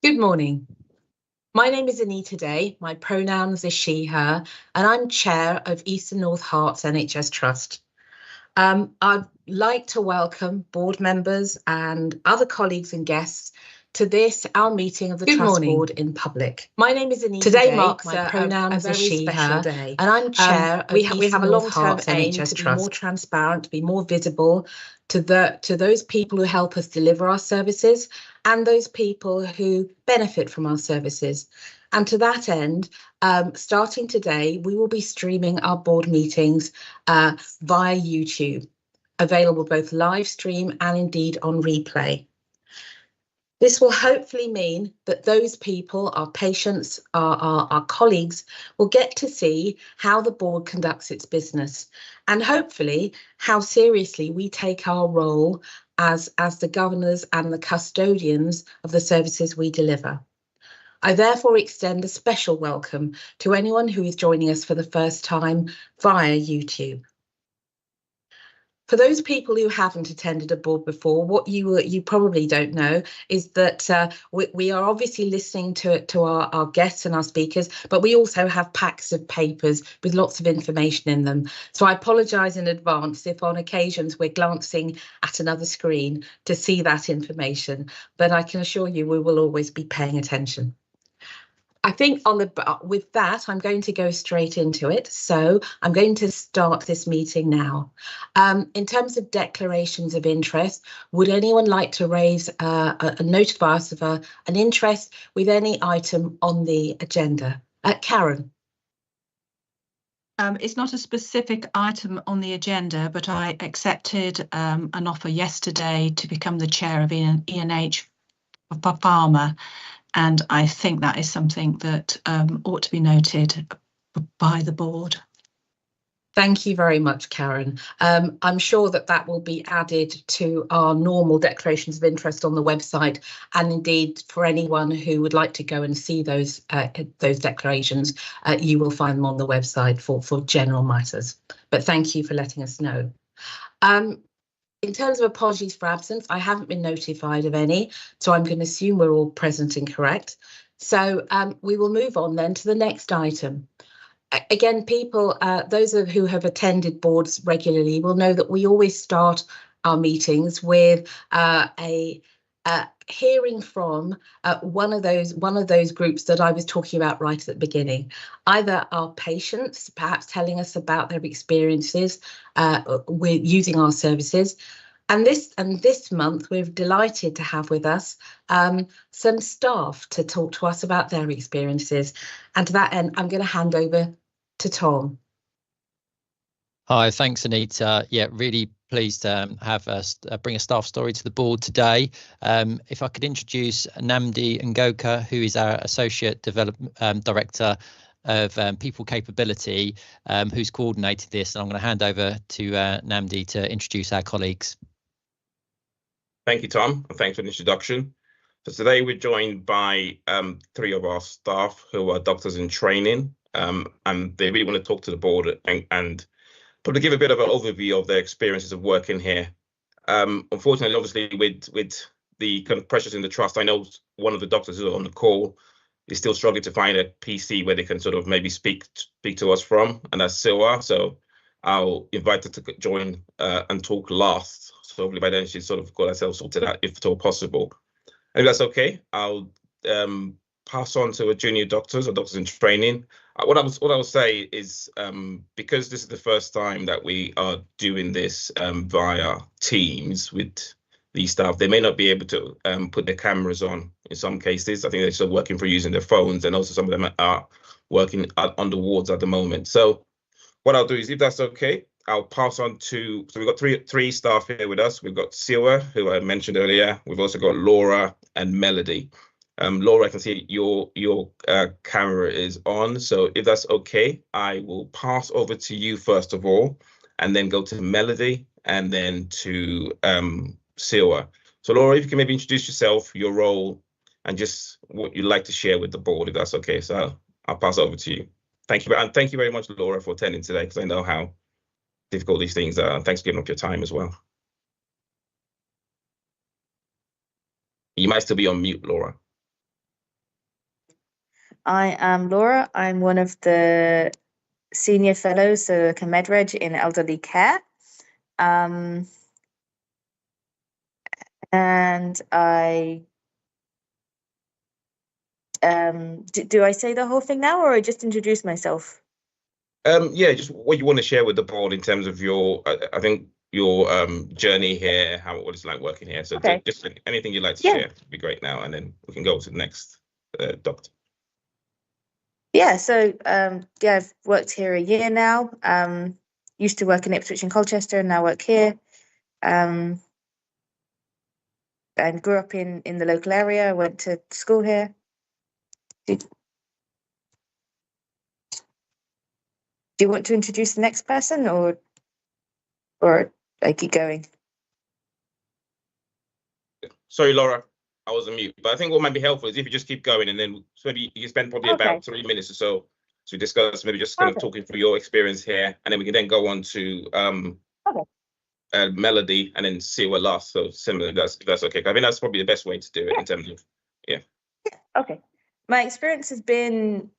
Good morning. My name is Anita Day, my pronouns are she, her, and I'm Chair of Eastern North Herts NHS Trust. I'd like to welcome board members and other colleagues and guests to this, our meeting of the Trust Board in public. My name is Anita Day. Today marks my pronouns are she, her, day. And I'm Chair of Eastern North Herts NHS Trust. To be more transparent, to be more visible to those people who help us deliver our services and those people who benefit from our services. And to that end, starting today, we will be streaming our board meetings via YouTube, available both live stream and indeed on replay. This will hopefully mean that those people, our patients, our colleagues, will get to see how the board conducts its business and hopefully how seriously we take our role as the governors and the custodians of the services we deliver. I therefore extend a special welcome to anyone who is joining us for the first time via YouTube. For those people who haven't attended a board before, what you probably don't know is that we are obviously listening to our guests and our speakers, but we also have packs of papers with lots of information in them. So I apologise in advance if on occasions we're glancing at another screen to see that information, but I can assure you we will always be paying attention. I think with that, I'm going to go straight into it. So I'm going to start this meeting now. In terms of declarations of interest, would anyone like to raise notify us of an interest with any item on the agenda? Karen. It's not a specific item on the agenda, but I accepted an offer yesterday to become the chair of ENH for Pharma. And I think that is something that ought to be noted by the board. Thank you very much, Karen. I'm sure that will be added to our normal declarations of interest on the website, and indeed for anyone who would like to go and see those declarations, you will find them on the website for general matters. But thank you for letting us know. In terms of apologies for absence, I haven't been notified of any, so I'm going to assume we're all present and correct. So we will move on then to the next item. Again, people, those who have attended boards regularly will know that we always start our meetings with a hearing from one of those groups that I was talking about right at the beginning, either our patients perhaps telling us about their experiences with using our services, and this month we're delighted to have with us some staff to talk to us about their experiences. And to that end, I'm going to hand over to Tom. Hi, thanks, Anita. Yeah, really pleased to have us bring a staff story to the board today. If I could introduce Namdi Ngoka, who is our Associate Director of People Capability, who's coordinated this. And I'm going to hand over to Namdi to introduce our colleagues. Thank you, Tom, and thanks for the introduction. So today we're joined by 3 of our staff who are doctors in training, and they really want to talk to the board and probably give a bit of an overview of their experiences of working here. Unfortunately, obviously, with the kind of pressures in the trust, I know one of the doctors who are on the call is still struggling to find a PC where they can sort of maybe speak to us from, and that's Silwa. So I'll invite her to join and talk last. So hopefully by then she's sort of got herself sorted out, if at all possible. And if that's okay, I'll pass on to a junior doctors or doctors in training. What I will say is because this is the first time that we are doing this via Teams with these staff, they may not be able to put their cameras on in some cases. I think they're still working for using their phones, and also some of them are working on the wards at the moment. So what I'll do is, if that's okay, I'll pass on to, so we've got three staff here with us. We've got Siwa, who I mentioned earlier. We've also got Laura and Melody. Laura, I can see your camera is on. So if that's okay, I will pass over to you first of all, and then go to Melody, and then to Siwa. So Laura, if you can maybe introduce yourself, your role, and just what you'd like to share with the board, if that's okay. So I'll pass over to you. Thank you. And thank you very much, Laura, for attending today, because I know how difficult these things are. Thanks for giving up your time as well. You might still be on mute, Laura. I am Laura. I'm one of the senior fellows, so like a MedReg in elderly care. And I do I say the whole thing now, or I just introduce myself? Yeah, just what you want to share with the board in terms of your, I think your journey here, what it's like working here. So Okay. just anything you'd like to Yeah. share would be great now, and then we can go to the next doctor. Yeah, so yeah, I've worked here a year now. Used to work in Ipswich and Colchester, and now work here. And grew up in the local area. Went to school here. Do you want to introduce the next person, or I keep going? Sorry, Laura, I was on mute. But I think what might be helpful is if you just keep going, and then maybe you can spend probably Okay. about 3 minutes or so to discuss, maybe just kind of talking through your experience here, and then we can then go on to Melody, and then see what lasts. So similar, if that's okay. I think that's probably the best way to do it in terms of Okay. My experience has been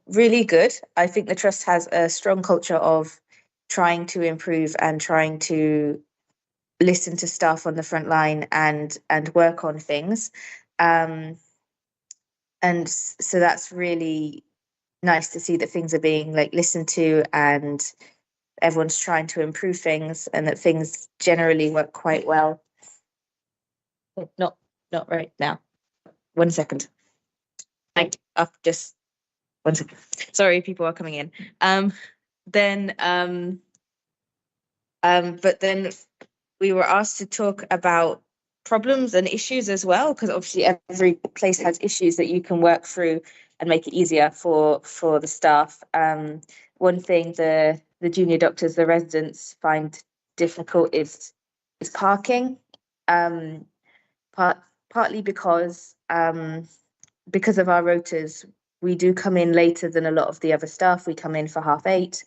really good. I think the Trust has a strong culture of trying to improve and trying to listen to staff on the front line and work on things. And so that's really nice to see that things are being like listened to and everyone's trying to improve things and that things generally work quite well. Not right now. 1 second. Just 1 second. Sorry, people are coming in. But then we were asked to talk about problems and issues as well, because obviously every place has issues that you can work through and make it easier for the staff. One thing the junior doctors, the residents find difficult is parking. Partly because of our rotas, we do come in later than a lot of the other staff. We come in for 8:30.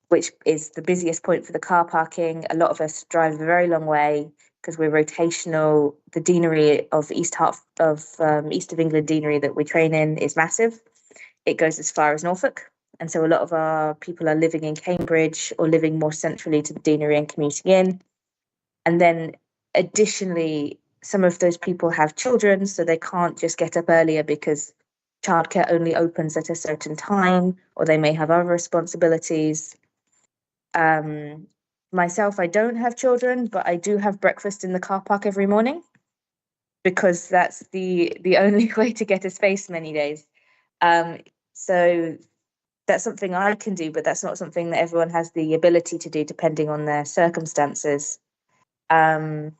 Which is the busiest point for the car parking. A lot of us drive a very long way because we're rotational. The deanery of East of England deanery that we train in is massive. It goes as far as Norfolk. And so a lot of our people are living in Cambridge or living more centrally to the deanery and commuting in. And then additionally, some of those people have children, so they can't just get up earlier because childcare only opens at a certain time, or they may have other responsibilities. Myself, I don't have children, but I do have breakfast in the car park every morning because that's the only way to get a space many days. So that's something I can do, but that's not something that everyone has the ability to do depending on their circumstances. And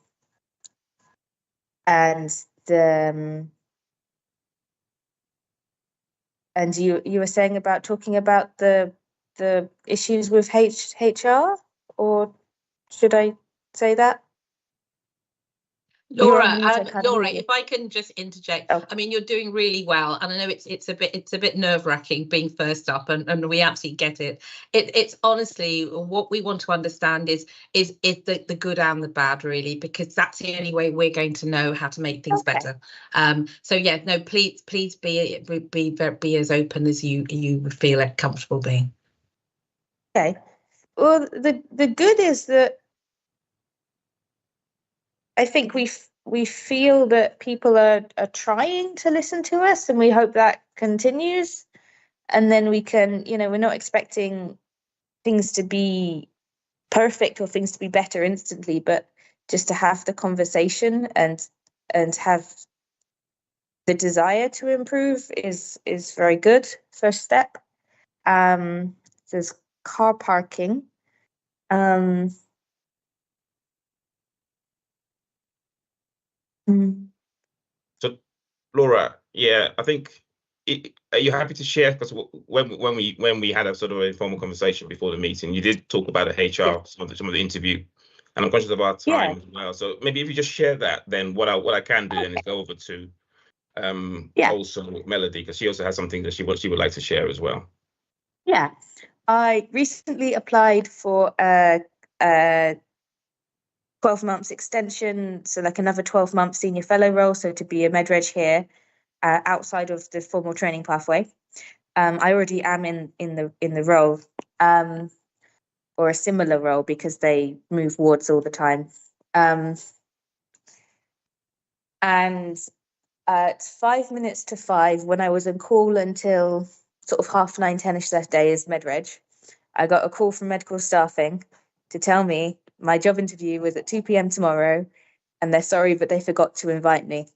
you were saying about talking about the issues with HR, or should I say that? Laura, if I can just interject, Oh. I mean, you're doing really well, and I know it's a bit nerve-wracking being first up, and we absolutely get it. It's honestly what we want to understand is the good and the bad, really, because that's the only way we're going to know how to make things better. So yeah, no, please be as open as you would feel it comfortable being. Okay. Well, the good is that I think we feel that people are trying to listen to us, and we hope that continues. And then we can, we're not expecting things to be perfect or things to be better instantly, but just to have the conversation and have the desire to improve is very good first step. There's car parking. So, Laura, yeah, I think. Are you happy to share? Because when we had a sort of informal conversation before the meeting, you did talk about the HR, some of the interview, and I'm conscious of our time as well. So maybe if you just share that, then what I can do then is go over to also Melody, because she also has something that she would like to share as well. Yeah, I recently applied for a 12 months extension, so like another 12-month senior fellow role, so to be a MedReg here. outside of the formal training pathway. I already am in the role, or a similar role, because they move wards all the time. And at 5 minutes to 5, when I was on call until sort of 9:30, 10ish that day as MedReg, I got a call from medical staffing to tell me my job interview was at 2 p.m. tomorrow, and they're sorry, but they forgot to invite me.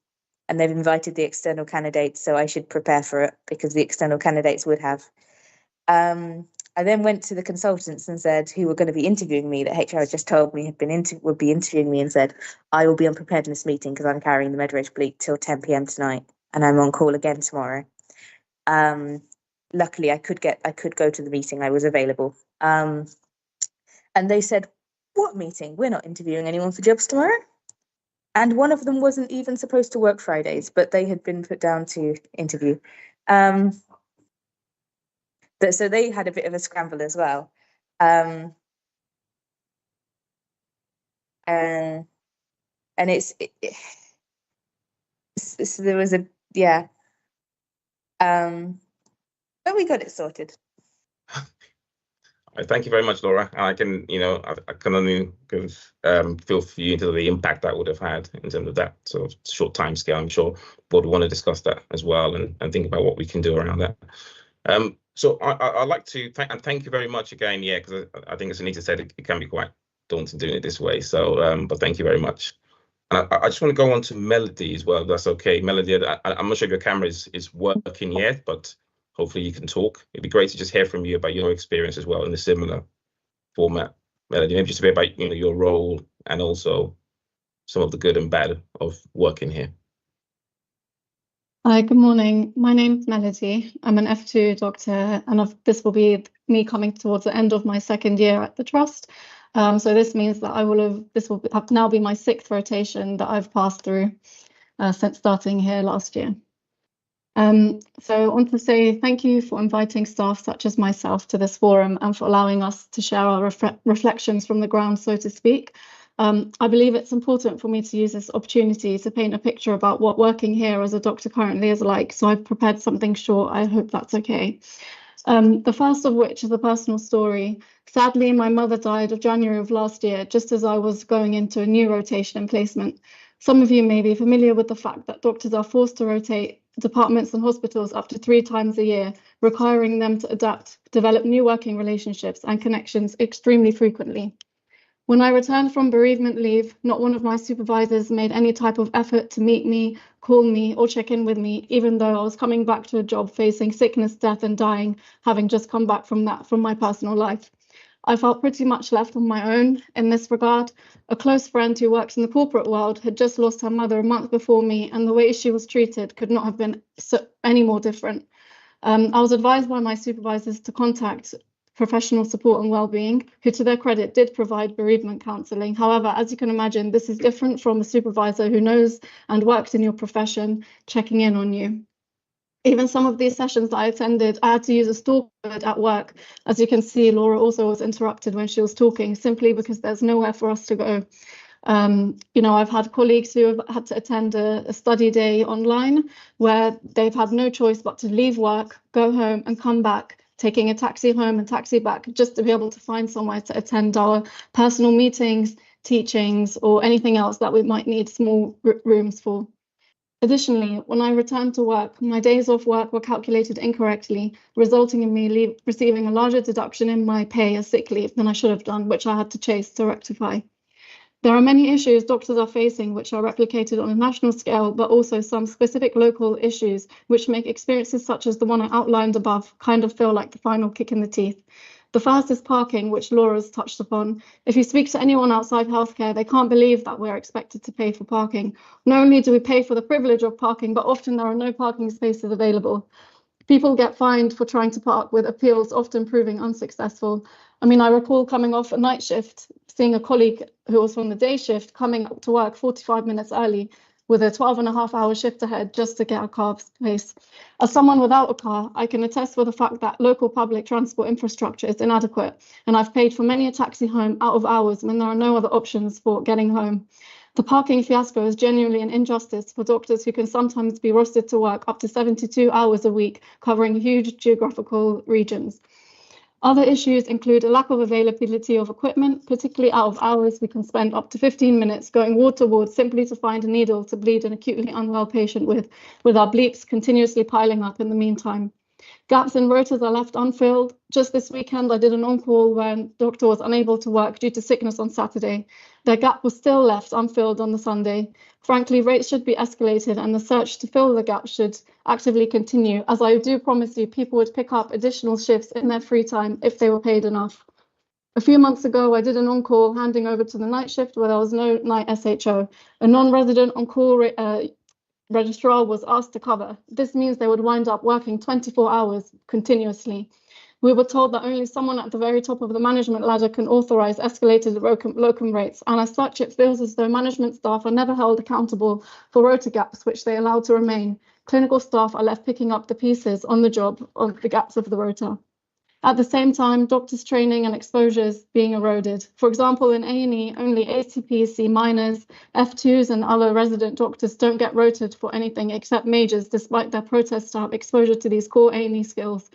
And they've invited the external candidates, so I should prepare for it, because the external candidates would have. I then went to the consultants and said, who were going to be interviewing me, that HR had just told me would be interviewing me, and said, I will be on preparedness meeting because I'm carrying the MedReg bleep till 10 p.m. tonight, and I'm on call again tomorrow. Luckily, I could go to the meeting. I was available. And they said, what meeting? We're not interviewing anyone for jobs tomorrow. And one of them wasn't even supposed to work Fridays, but they had been put down to interview. So they had a bit of a scramble as well. And so there was but we got it sorted. Thank you very much, Laura. I can, I can only feel for you into the impact that would have had in terms of that sort of short time scale. I'm sure board want to discuss that as well, and think about what we can do around that. So I'd like to thank you very much again, because I think, as Anita said, it can be quite daunting doing it this way. So, but thank you very much. And I just want to go on to Melody as well, if that's okay. Melody, I'm not sure if your camera is working yet, but hopefully you can talk. It'd be great to just hear from you about your experience as well in a similar format. Melody, maybe just a bit about your role and also some of the good and bad of working here. Hi, good morning. My name's Melody. I'm an F2 doctor, and this will be me coming towards the end of my second year at the Trust. So this means that this will now be my 6th rotation that I've passed through since starting here last year. So I want to say thank you for inviting staff such as myself to this forum, and for allowing us to share our reflections from the ground, so to speak. I believe it's important for me to use this opportunity to paint a picture about what working here as a doctor currently is like. So I've prepared something short. I hope that's okay. The first of which is a personal story. Sadly, my mother died of January of last year, just as I was going into a new rotation and placement. Some of you may be familiar with the fact that doctors are forced to rotate departments and hospitals up to 3 times a year, requiring them to adapt, develop new working relationships and connections extremely frequently. When I returned from bereavement leave, not one of my supervisors made any type of effort to meet me, call me, or check in with me, even though I was coming back to a job facing sickness, death, and dying, having just come back from my personal life. I felt pretty much left on my own in this regard. A close friend who works in the corporate world had just lost her mother a month before me, and the way she was treated could not have been any more different. I was advised by my supervisors to contact professional support and well-being, who to their credit did provide bereavement counselling. However, as you can imagine, this is different from a supervisor who knows and works in your profession, checking in on you. Even some of these sessions that I attended, I had to use a stalk word at work. As you can see, Laura also was interrupted when she was talking, simply because there's nowhere for us to go. I've had colleagues who have had to attend a study day online, where they've had no choice but to leave work, go home and come back, taking a taxi home and taxi back, just to be able to find somewhere to attend our personal meetings, teachings, or anything else that we might need small rooms for. Additionally, when I returned to work, my days off work were calculated incorrectly, resulting in me receiving a larger deduction in my pay as sick leave than I should have done, which I had to chase to rectify. There are many issues doctors are facing which are replicated on a national scale, but also some specific local issues which make experiences such as the one I outlined above kind of feel like the final kick in the teeth. The first is parking, which Laura's touched upon. If you speak to anyone outside healthcare, they can't believe that we're expected to pay for parking. Not only do we pay for the privilege of parking, but often there are no parking spaces available. People get fined for trying to park, with appeals often proving unsuccessful. I mean, I recall coming off a night shift, seeing a colleague who was from the day shift coming up to work 45 minutes early with a 12.5-hour shift ahead just to get a car space. As someone without a car, I can attest for the fact that local public transport infrastructure is inadequate, and I've paid for many a taxi home out of hours when there are no other options for getting home. The parking fiasco is genuinely an injustice for doctors who can sometimes be rostered to work up to 72 hours a week, covering huge geographical regions. Other issues include a lack of availability of equipment, particularly out of hours. We can spend up to 15 minutes going ward to ward simply to find a needle to bleed an acutely unwell patient with our bleeps continuously piling up in the meantime. Gaps in rotas are left unfilled. Just this weekend, I did an on-call when the doctor was unable to work due to sickness on Saturday. Their gap was still left unfilled on the Sunday. Frankly, rates should be escalated and the search to fill the gap should actively continue, as I do promise you people would pick up additional shifts in their free time if they were paid enough. A few months ago, I did an on-call handing over to the night shift where there was no night SHO. A non-resident on-call registrar was asked to cover. This means they would wind up working 24 hours continuously. We were told that only someone at the very top of the management ladder can authorize escalated locum rates, and as such, it feels as though management staff are never held accountable for rota gaps, which they allow to remain. Clinical staff are left picking up the pieces on the job of the gaps of the rota. At the same time, doctors' training and exposure is being eroded. For example, in A&E, only ACPs, C-minors, F2s and other resident doctors don't get rotated for anything except majors, despite their protest to have exposure to these core A&E skills.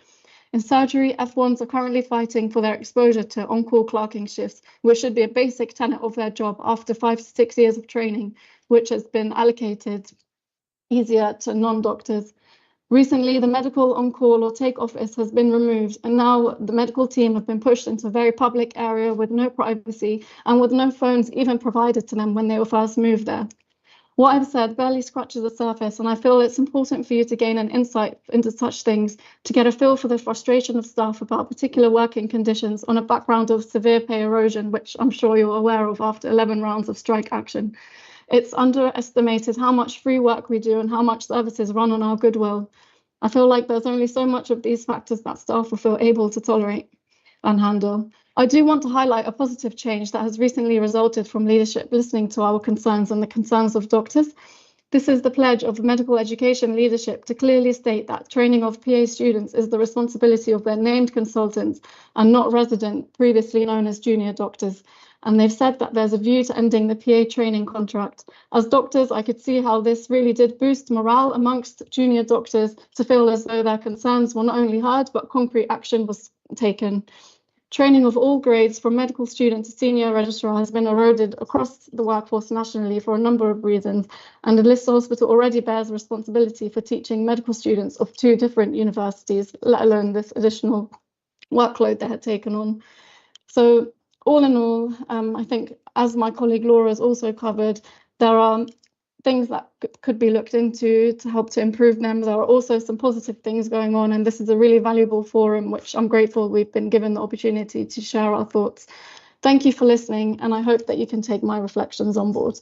In surgery, F1s are currently fighting for their exposure to on-call clerking shifts, which should be a basic tenet of their job after 5 to 6 years of training, which has been allocated easier to non-doctors. Recently, the medical on-call or take office has been removed, and now the medical team have been pushed into a very public area with no privacy and with no phones even provided to them when they were first moved there. What I've said barely scratches the surface, and I feel it's important for you to gain an insight into such things, to get a feel for the frustration of staff about particular working conditions on a background of severe pay erosion, which I'm sure you're aware of after 11 rounds of strike action. It's underestimated how much free work we do and how much services run on our goodwill. I feel like there's only so much of these factors that staff will feel able to tolerate and handle. I do want to highlight a positive change that has recently resulted from leadership listening to our concerns and the concerns of doctors. This is the pledge of medical education leadership to clearly state that training of PA students is the responsibility of their named consultants and not resident, previously known as junior doctors. And they've said that there's a view to ending the PA training contract. As doctors, I could see how this really did boost morale amongst junior doctors to feel as though their concerns were not only heard, but concrete action was taken. Training of all grades from medical student to senior registrar has been eroded across the workforce nationally for a number of reasons, and the Lister Hospital already bears responsibility for teaching medical students of 2 different universities, let alone this additional workload they had taken on. So all in all, I think, as my colleague Laura has also covered, there are things that could be looked into to help to improve them. There are also some positive things going on, and this is a really valuable forum, which I'm grateful we've been given the opportunity to share our thoughts. Thank you for listening, and I hope that you can take my reflections on board.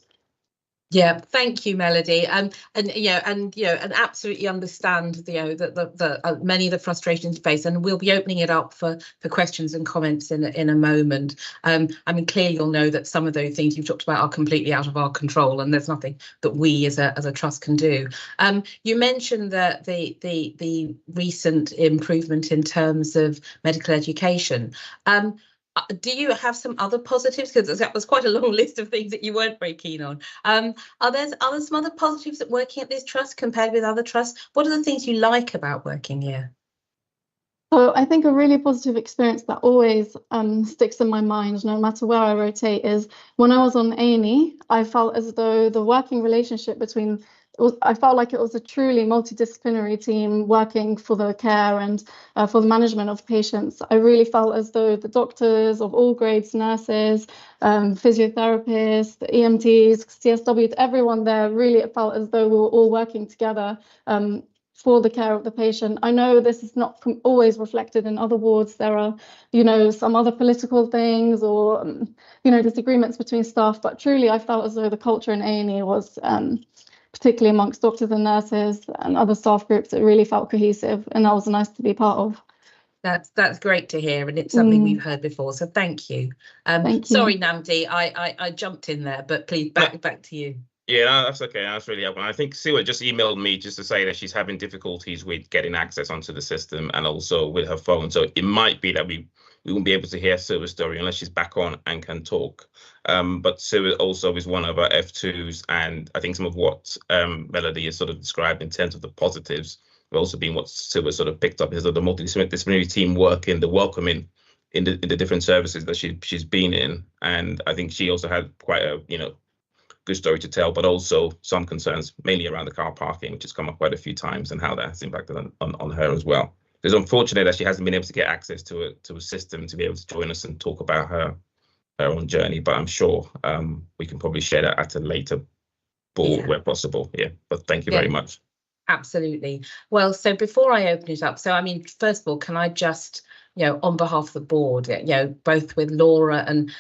Yeah, thank you, Melody, and absolutely understand the many of the frustrations you face, and we'll be opening it up for questions and comments in a moment. I mean, clearly you'll know that some of those things you've talked about are completely out of our control, and there's nothing that we as a trust can do. You mentioned that the recent improvement in terms of medical education. Do you have some other positives? Because that was quite a long list of things that you weren't very keen on. Are there some other positives at working at this trust compared with other trusts? What are the things you like about working here? So I think a really positive experience that always sticks in my mind, no matter where I rotate, is when I was on A&E, I felt as though the working relationship between I felt like it was a truly multidisciplinary team working for the care and for the management of patients. I really felt as though the doctors of all grades, nurses, physiotherapists, the EMTs, CSWs, everyone there, really it felt as though we were all working together for the care of the patient. I know this is not always reflected in other wards. There are, some other political things or, disagreements between staff, but truly I felt as though the culture in A&E was particularly amongst doctors and nurses and other staff groups, it really felt cohesive, and that was nice to be part of. That's great to hear, and it's something we've heard before, so thank you. Thank you. Sorry, Namdi, I jumped in there, but please back to you. Yeah, that's okay. That's really helpful. I think Siwa just emailed me just to say that she's having difficulties with getting access onto the system and also with her phone. So it might be that we we won't be able to hear Sue's story unless she's back on and can talk. But Sue also is one of our F2s, and I think some of what Melody has sort of described in terms of the positives have also been what Sue has sort of picked up, is the multidisciplinary team work in the welcoming in the different services that she's been in. And I think she also had quite a good story to tell, but also some concerns mainly around the car parking, which has come up quite a few times, and how that has impacted on her as well. It's unfortunate that she hasn't been able to get access to a system to be able to join us and talk about her own journey, but I'm sure we can probably share that at a later board where possible. Yeah, but thank you very much. Absolutely. Well, so before I open it up, so I mean, first of all, can I just, on behalf of the board, both with Laura and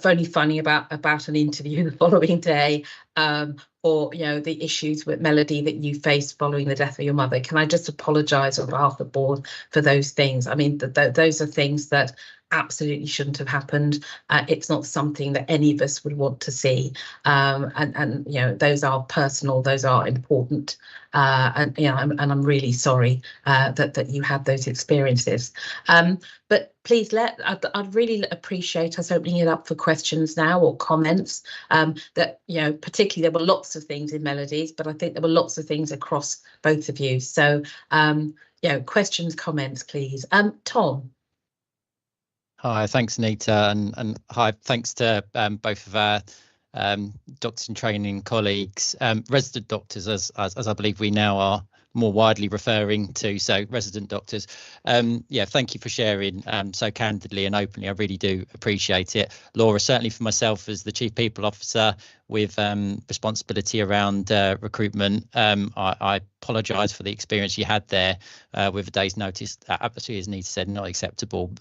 Phony Funny about an interview the following day, or the issues with Melody that you faced following the death of your mother, can I just apologise on behalf of the board for those things? I mean, those are things that absolutely shouldn't have happened. It's not something that any of us would want to see, and those are personal, those are important, and I'm really sorry that you had those experiences. But please I'd really appreciate us opening it up for questions now, or comments. That particularly there were lots of things in Melody's, but I think there were lots of things across both of you. So questions, comments, please. Tom. Hi, thanks, Anita, and hi, thanks to both of our doctors in training colleagues, resident doctors, as I believe we now are more widely referring to, so resident doctors. Thank you for sharing so candidly and openly. I really do appreciate it. Laura, certainly for myself as the Chief People Officer with responsibility around recruitment, I apologise for the experience you had there with a day's notice. Absolutely, as Nita said, not acceptable.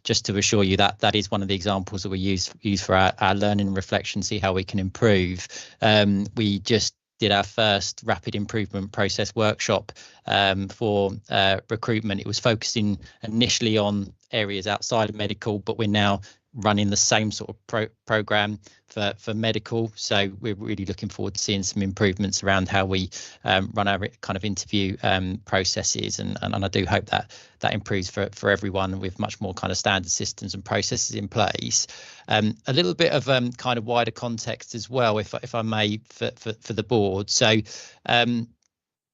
Just to assure you that is one of the examples that we use for our learning and reflection, see how we can improve. We just did our first rapid improvement process workshop for recruitment. It was focusing initially on areas outside of medical, but we're now running the same sort of program for medical. So we're really looking forward to seeing some improvements around how we run our kind of interview processes, and I do hope that improves for everyone with much more kind of standard systems and processes in place. A little bit of kind of wider context as well, if I may, for the board. So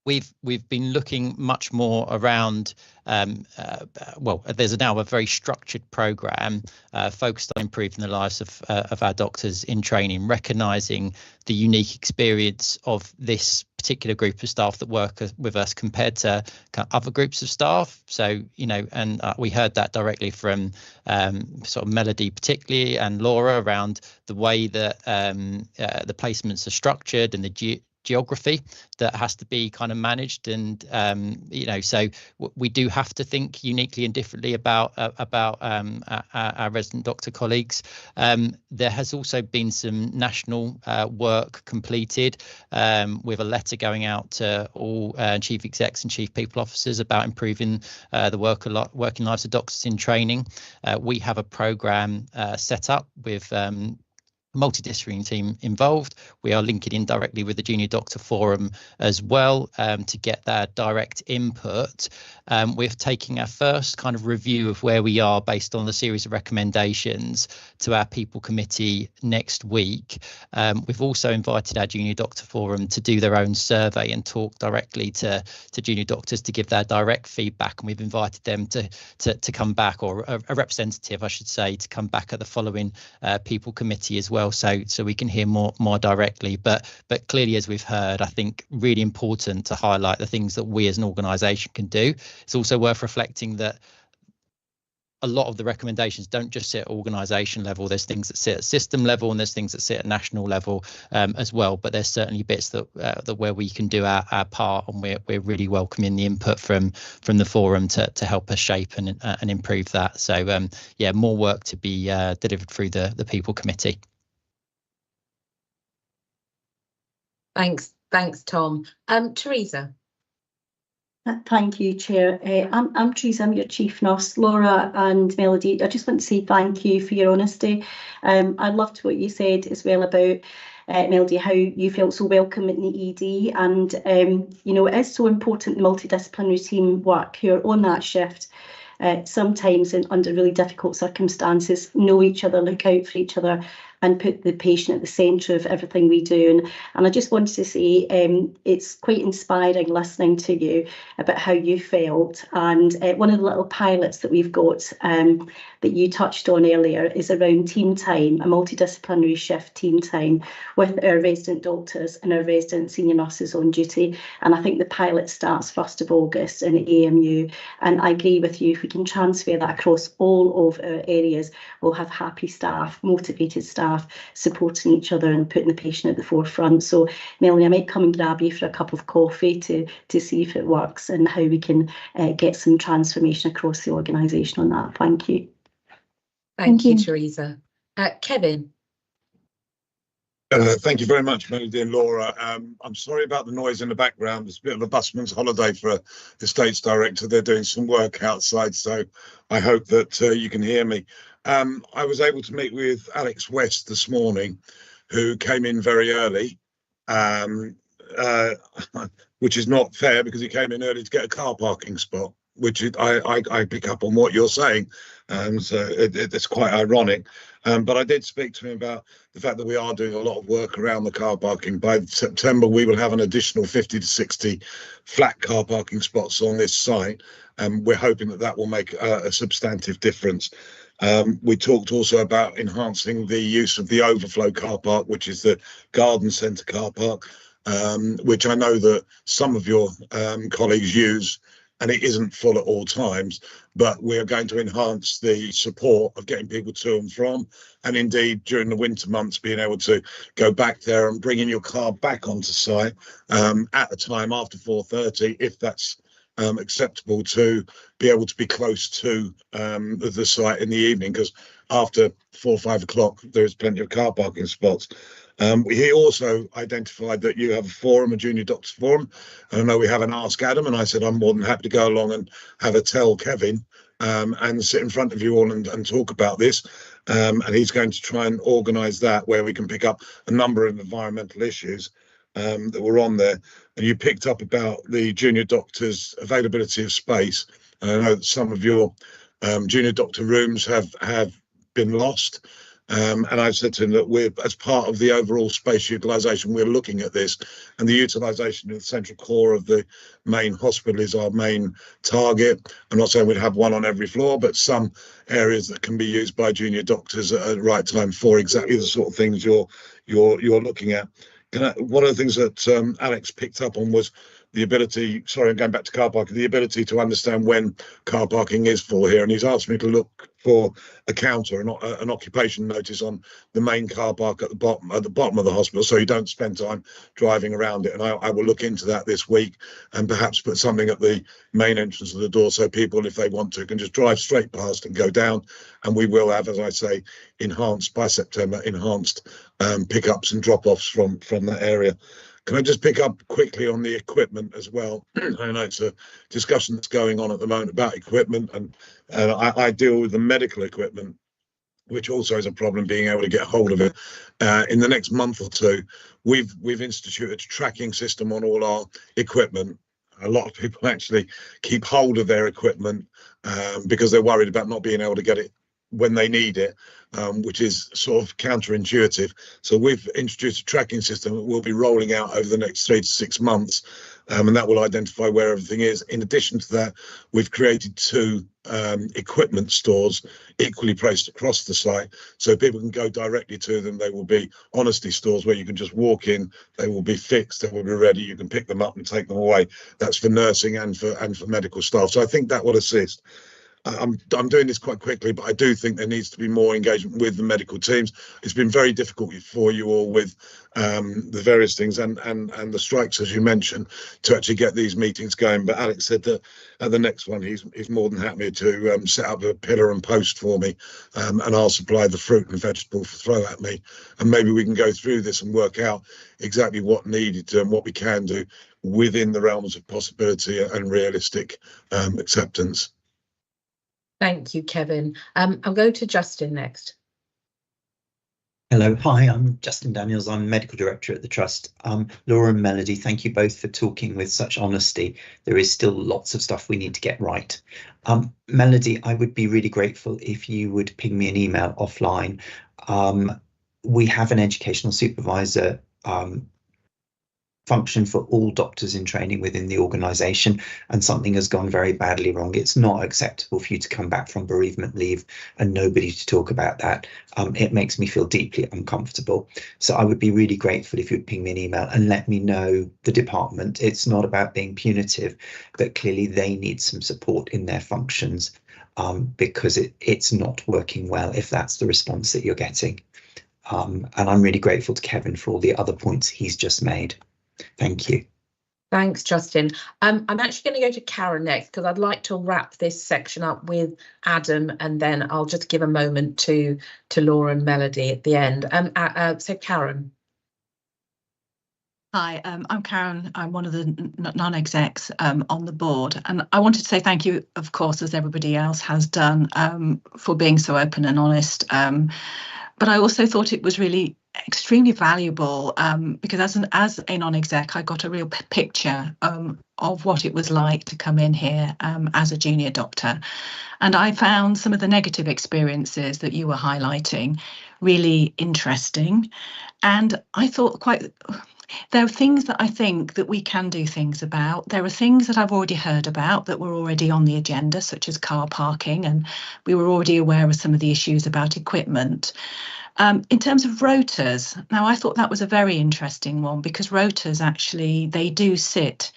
we've been looking much more around there's now a very structured program focused on improving the lives of our doctors in training, recognizing the unique experience of this particular group of staff that work with us compared to kind of other groups of staff. So and we heard that directly from sort of Melody particularly, and Laura, around the way that the placements are structured and the geography that has to be kind of managed, and so we do have to think uniquely and differently about our resident doctor colleagues. There has also been some national work completed with a letter going out to all chief execs and chief people officers about improving the working lives of doctors in training. We have a program set up with multidisciplinary team involved. We are linking in directly with the Junior Doctor Forum as well to get their direct input. We're taking our first kind of review of where we are based on the series of recommendations to our People Committee next week. We've also invited our Junior Doctor Forum to do their own survey and talk directly to junior doctors to give their direct feedback, and we've invited them to come back, or a representative I should say, to come back at the following People Committee as well, so we can hear more directly. But clearly, as we've heard, I think really important to highlight the things that we as an organisation can do. It's also worth reflecting that a lot of the recommendations don't just sit at organisation level. There's things that sit at system level, and there's things that sit at national level as well. But there's certainly bits that where we can do our part, and we're really welcoming the input from the forum to help us shape and improve that. So more work to be delivered through the People Committee. Thanks, Tom. Teresa. Thank you, Chair. I'm Teresa, I'm your Chief Nurse. Laura and Melody, I just want to say thank you for your honesty. I loved what you said as well about, Melody, how you felt so welcome in the ED, and it is so important the multidisciplinary team work who are on that shift sometimes under really difficult circumstances, know each other, look out for each other, and put the patient at the centre of everything we do. And I just wanted to say it's quite inspiring listening to you about how you felt. And one of the little pilots that we've got that you touched on earlier is around team time, a multidisciplinary shift team time with our resident doctors and our resident senior nurses on duty. And I think the pilot starts 1st of August in AMU. And I agree with you, if we can transfer that across all of our areas, we'll have happy staff, motivated staff, supporting each other and putting the patient at the forefront. So Melanie, I might come and grab you for a cup of coffee to see if it works and how we can get some transformation across the organisation on that. Thank you. Thank you, Teresa. Kevin. Thank you very much, Melody and Laura. I'm sorry about the noise in the background. It's a bit of a busman's holiday for a estates director. They're doing some work outside, so I hope that you can hear me. I was able to meet with Alex West this morning, who came in very early, which is not fair because he came in early to get a car parking spot, which I pick up on what you're saying. So it's quite ironic. But I did speak to him about the fact that we are doing a lot of work around the car parking. By September, we will have an additional 50 to 60 flat car parking spots on this site. And we're hoping that that will make a substantive difference. We talked also about enhancing the use of the overflow car park, which is the garden centre car park, which I know that some of your colleagues use, and it isn't full at all times, but we are going to enhance the support of getting people to and from, and indeed during the winter months being able to go back there and bringing your car back onto site at a time after 4:30, if that's acceptable, to be able to be close to the site in the evening, because after 4 or 5 o'clock there is plenty of car parking spots. He also identified that you have a forum, a junior doctors forum, and I know we have an Ask Adam, and I said I'm more than happy to go along and have a tell Kevin and sit in front of you all and talk about this. And he's going to try and organise that, where we can pick up a number of environmental issues that were on there. And you picked up about the junior doctors' availability of space. And I know that some of your junior doctor rooms have been lost. And I've said to him that we're, as part of the overall space utilisation, we're looking at this, and the utilisation of the central core of the main hospital is our main target. I'm not saying we'd have one on every floor, but some areas that can be used by junior doctors at the right time for exactly the sort of things you're looking at. One of the things that Alex picked up on was the ability, sorry, I'm going back to car parking, the ability to understand when car parking is full here. And he's asked me to look for a counter, an occupation notice on the main car park at the bottom of the hospital, so you don't spend time driving around it. And I will look into that this week and perhaps put something at the main entrance of the door, so people, if they want to, can just drive straight past and go down. And we will have, as I say, enhanced by September, enhanced pickups and drop-offs from that area. Can I just pick up quickly on the equipment as well? I know it's a discussion that's going on at the moment about equipment, and I deal with the medical equipment, which also is a problem being able to get hold of it. In the next month or two, we've instituted a tracking system on all our equipment. A lot of people actually keep hold of their equipment because they're worried about not being able to get it when they need it, which is sort of counterintuitive. So we've introduced a tracking system that we'll be rolling out over the next 3 to 6 months, and that will identify where everything is. In addition to that, we've created 2 equipment stores equally placed across the site, so people can go directly to them. They will be honesty stores where you can just walk in, they will be fixed, they will be ready, you can pick them up and take them away. That's for nursing and for medical staff. So I think that will assist. I'm doing this quite quickly, but I do think there needs to be more engagement with the medical teams. It's been very difficult for you all with the various things and the strikes, as you mentioned, to actually get these meetings going. But Alex said that at the next one, he's more than happy to set up a pillar and post for me, and I'll supply the fruit and vegetable for throw at me. And maybe we can go through this and work out exactly what needed and what we can do within the realms of possibility and realistic acceptance. Thank you, Kevin. I'll go to Justin next. Hello, hi, I'm Justin Daniels. I'm Medical Director at the Trust. Laura and Melody, thank you both for talking with such honesty. There is still lots of stuff we need to get right. Melody, I would be really grateful if you would ping me an email offline. We have an educational supervisor function for all doctors in training within the organisation, and something has gone very badly wrong. It's not acceptable for you to come back from bereavement leave and nobody to talk about that. It makes me feel deeply uncomfortable. So I would be really grateful if you'd ping me an email and let me know the department. It's not about being punitive, but clearly they need some support in their functions, because it's not working well if that's the response that you're getting. And I'm really grateful to Kevin for all the other points he's just made. Thank you. Thanks, Justin. I'm actually going to go to Karen next because I'd like to wrap this section up with Adam, and then I'll just give a moment to Laura and Melody at the end. So Karen. Hi, I'm Karen. I'm one of the non-execs on the board, and I wanted to say thank you, of course, as everybody else has done, for being so open and honest. But I also thought it was really extremely valuable because as a non-exec, I got a real picture of what it was like to come in here as a junior doctor. And I found some of the negative experiences that you were highlighting really interesting. And I thought there are things that I think that we can do things about. There are things that I've already heard about that were already on the agenda, such as car parking, and we were already aware of some of the issues about equipment. In terms of rotas, now I thought that was a very interesting one because rotas actually, they do sit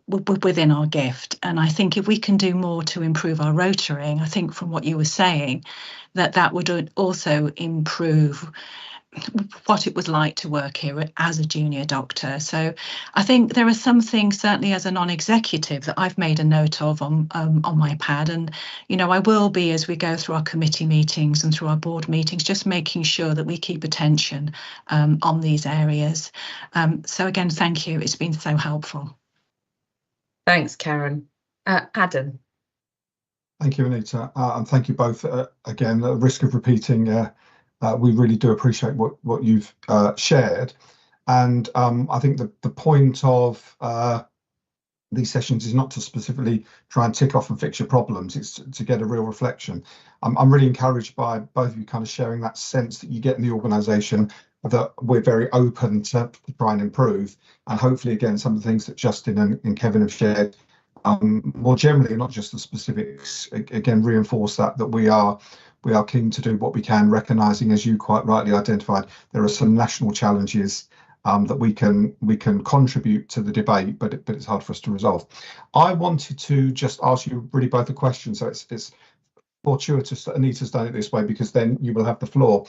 within our gift. And I think if we can do more to improve our rotaring, I think from what you were saying, that would also improve what it was like to work here as a junior doctor. So I think there are some things, certainly as a non-executive, that I've made a note of on my pad. And, you know, I will be, as we go through our committee meetings and through our board meetings, just making sure that we keep attention on these areas. So again, thank you. It's been so helpful. Thanks, Karen. Adam. Thank you, Anita. And thank you both again, at risk of repeating, we really do appreciate what you've shared. And I think the point of these sessions is not to specifically try and tick off and fix your problems, it's to get a real reflection. I'm really encouraged by both of you kind of sharing that sense that you get in the organisation that we're very open to try and improve. And hopefully, again, some of the things that Justin and Kevin have shared more generally, not just the specifics, again, reinforce that we are keen to do what we can, recognising, as you quite rightly identified, there are some national challenges that we can contribute to the debate, but it's hard for us to resolve. I wanted to just ask you really both a question, so it's fortuitous that Anita's done it this way because then you will have the floor.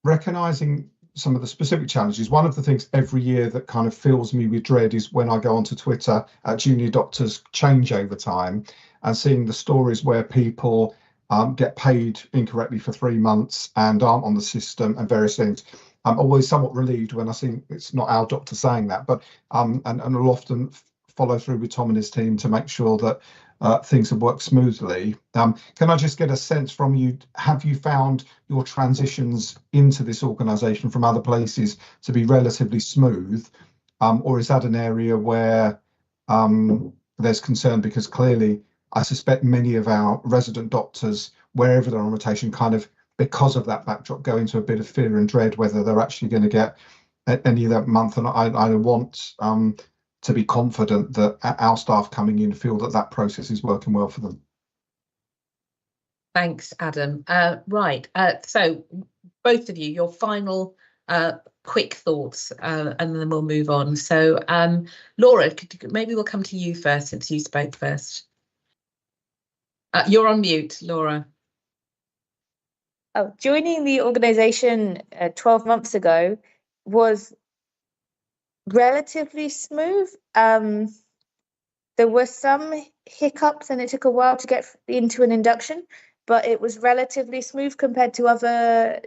Recognising some of the specific challenges, one of the things every year that kind of fills me with dread is when I go onto Twitter, junior doctors change over time, and seeing the stories where people get paid incorrectly for 3 months and aren't on the system and various things. I'm always somewhat relieved when I see it's not our doctor saying that, but and I'll often follow through with Tom and his team to make sure that things have worked smoothly. Can I just get a sense from you, have you found your transitions into this organisation from other places to be relatively smooth, or is that an area where there's concern? Because clearly I suspect many of our resident doctors, wherever they're on rotation, kind of, because of that backdrop, go into a bit of fear and dread whether they're actually going to get any of that month. And I want to be confident that our staff coming in feel that process is working well for them. Thanks, Adam. Right, so both of you, your final quick thoughts, and then we'll move on. So Laura, maybe we'll come to you first since you spoke first. You're on mute, Laura. Oh, joining the organisation 12 months ago was relatively smooth. There were some hiccups and it took a while to get into an induction, but it was relatively smooth compared to other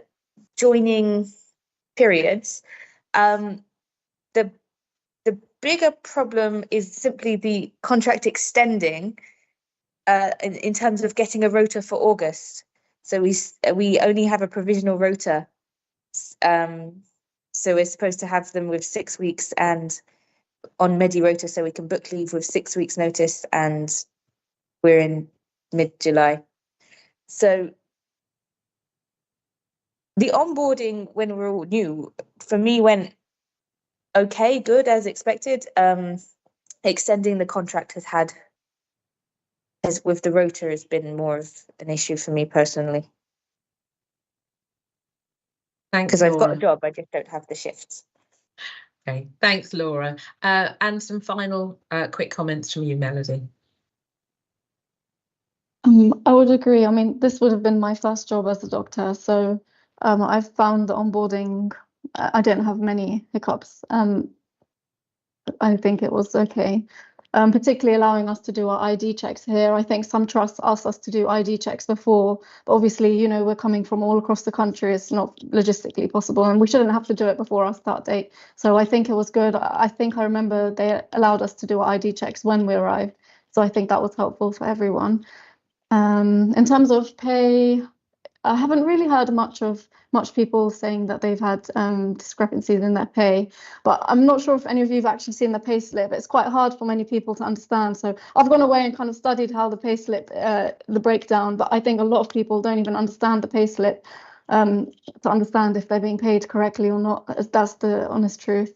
joining periods. The bigger problem is simply the contract extending in terms of getting a rota for August. So we only have a provisional rota. So we're supposed to have them with 6 weeks and on Medi rota, so we can book leave with 6 weeks notice, and we're in mid-July. So the onboarding when we're all new, for me, went okay, good, as expected. Extending the contract with the rota has been more of an issue for me personally. Thanks, because I've got a Laura. job, I just don't have the shifts. Okay, thanks, Laura. And some final quick comments from you, Melody. I would agree. I mean, this would have been my first job as a doctor, so I've found the onboarding, I didn't have many hiccups. I think it was okay, particularly allowing us to do our ID checks here. I think some trusts asked us to do ID checks before, but obviously, you know, we're coming from all across the country. It's not logistically possible, and we shouldn't have to do it before our start date. So I think it was good. I think I remember they allowed us to do our ID checks when we arrived. So I think that was helpful for everyone. In terms of pay, I haven't really heard much people saying that they've had discrepancies in their pay, but I'm not sure if any of you have actually seen the pay slip. It's quite hard for many people to understand. So I've gone away and kind of studied how the pay slip, the breakdown, but I think a lot of people don't even understand the pay slip to understand if they're being paid correctly or not. That's the honest truth.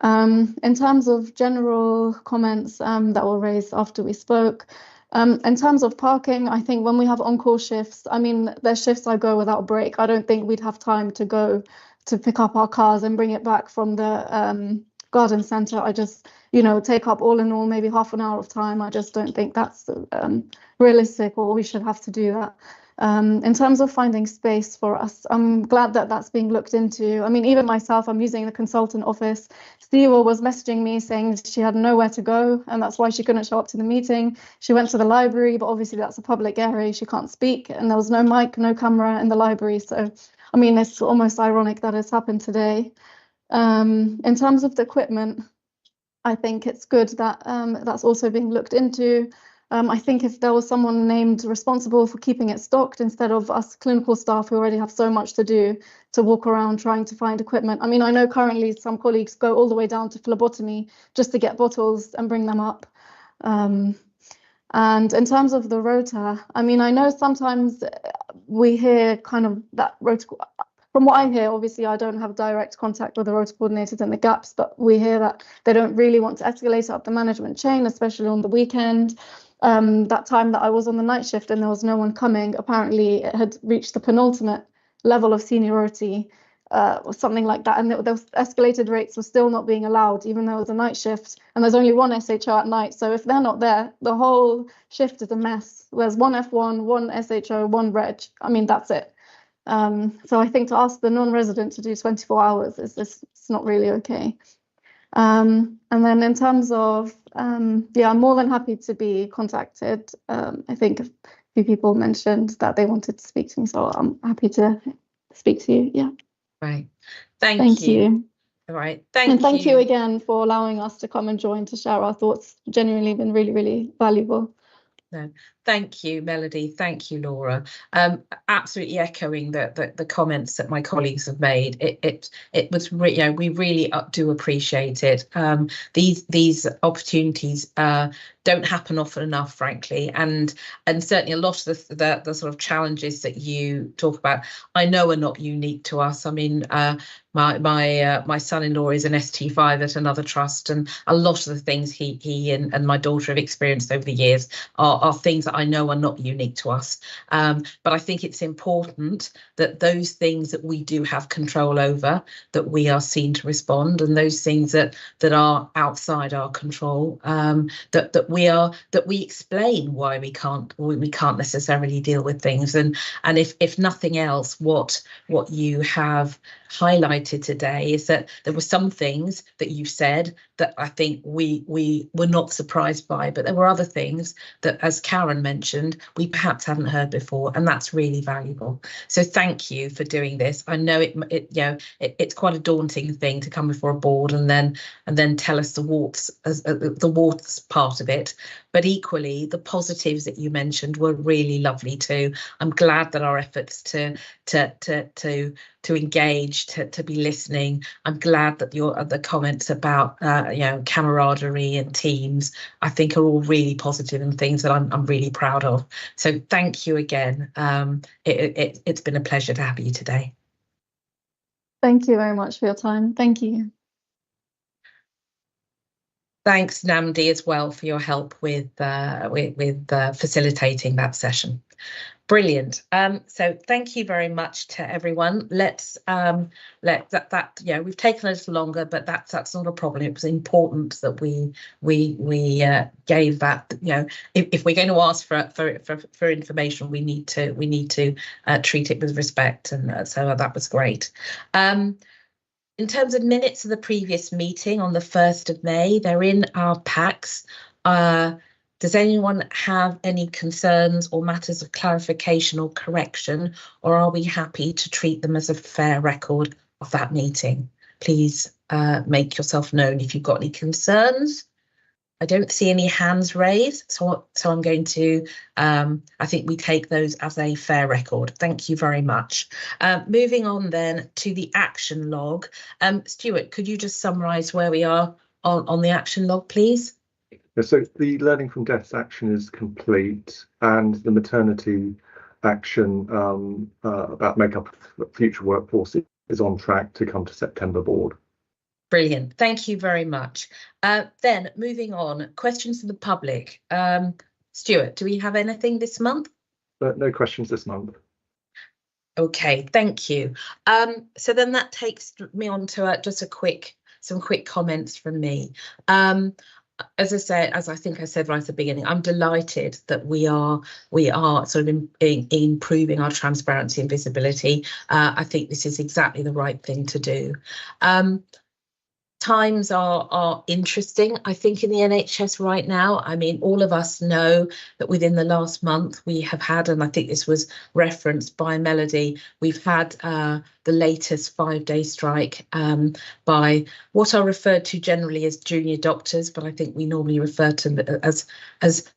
In terms of general comments that were raised after we spoke, in terms of parking, I think when we have on-call shifts, I mean, there's shifts I go without a break. I don't think we'd have time to go to pick up our cars and bring it back from the garden centre. I just, you know, take up all in all maybe half an hour of time. I just don't think that's realistic, or we should have to do that. In terms of finding space for us, I'm glad that that's being looked into. I mean, even myself, I'm using the consultant office. Steva was messaging me saying she had nowhere to go, and that's why she couldn't show up to the meeting. She went to the library, but obviously that's a public area. She can't speak, and there was no mic, no camera in the library. So, I mean, it's almost ironic that it's happened today. In terms of the equipment, I think it's good that that's also being looked into. I think if there was someone named responsible for keeping it stocked instead of us clinical staff who already have so much to do to walk around trying to find equipment. I mean, I know currently some colleagues go all the way down to phlebotomy just to get bottles and bring them up. And in terms of the rota, I mean, I know sometimes we hear kind of that rota. From what I hear, obviously, I don't have direct contact with the rota coordinators in the gaps, but we hear that they don't really want to escalate up the management chain, especially on the weekend. That time that I was on the night shift and there was no one coming, apparently it had reached the penultimate level of seniority or something like that. And those escalated rates were still not being allowed, even though it was a night shift and there's only one SHO at night. So if they're not there, the whole shift is a mess. There's one F1, one SHO, one reg. I mean, that's it. So I think to ask the non-resident to do 24 hours it's not really okay. And then in terms of, yeah, I'm more than happy to be contacted. I think a few people mentioned that they wanted to speak to me, so I'm happy to speak to you. Yeah. Right. Thank you. All right. Thank you again for allowing us to come and join to share our thoughts. Genuinely been really, really valuable. No, thank you, Melody. Thank you, Laura. Absolutely echoing the comments that my colleagues have made. It was you know, we really do appreciate it. These opportunities don't happen often enough, frankly, and certainly a lot of the sort of challenges that you talk about, I know, are not unique to us. I mean, my son-in-law is an ST5 at another trust, and a lot of the things he and my daughter have experienced over the years are things that I know are not unique to us. But I think it's important that those things that we do have control over, that we are seen to respond, and those things that are outside our control, that we explain why we can't necessarily deal with things. And if nothing else, what you have highlighted today is that there were some things that you said that I think we were not surprised by, but there were other things that, as Karen mentioned, we perhaps hadn't heard before, and that's really valuable. So thank you for doing this. I know it's quite a daunting thing to come before a board and then tell us the warts part of it. it, but equally the positives that you mentioned were really lovely too. I'm glad that our efforts to engage, to be listening. I'm glad that the comments about camaraderie and teams, I think, are all really positive and things that I'm really proud of. So thank you again. It's been a pleasure to have you today. Thank you very much for your time. Thank you. Thanks, Namdi, as well, for your help with facilitating that session. Brilliant. So thank you very much to everyone. Let's we've taken a little longer, but that's not a problem. It was important that we gave that. If we're going to ask for information, we need to treat it with respect, and so that was great. In terms of minutes of the previous meeting on the 1st of May, they're in our packs. Does anyone have any concerns or matters of clarification or correction, or are we happy to treat them as a fair record of that meeting? Please make yourself known if you've got any concerns. I don't see any hands raised, so I'm going to, I think we take those as a fair record. Thank you very much. Moving on then to the action log. Stuart, could you just summarise where we are on the action log, please? So the learning from deaths action is complete, and the maternity action about makeup of future workforce is on track to come to September board. Brilliant. Thank you very much. Then moving on, questions from the public. Stuart, do we have anything this month? No questions this month. Okay, thank you. So then that takes me on to just some quick comments from me. As I think I said right at the beginning, I'm delighted that we are sort of improving our transparency and visibility. I think this is exactly the right thing to do. Times are interesting, I think, in the NHS right now. I mean, all of us know that within the last month we have had, and I think this was referenced by Melody, we've had the latest 5-day strike by what are referred to generally as junior doctors, but I think we normally refer to them as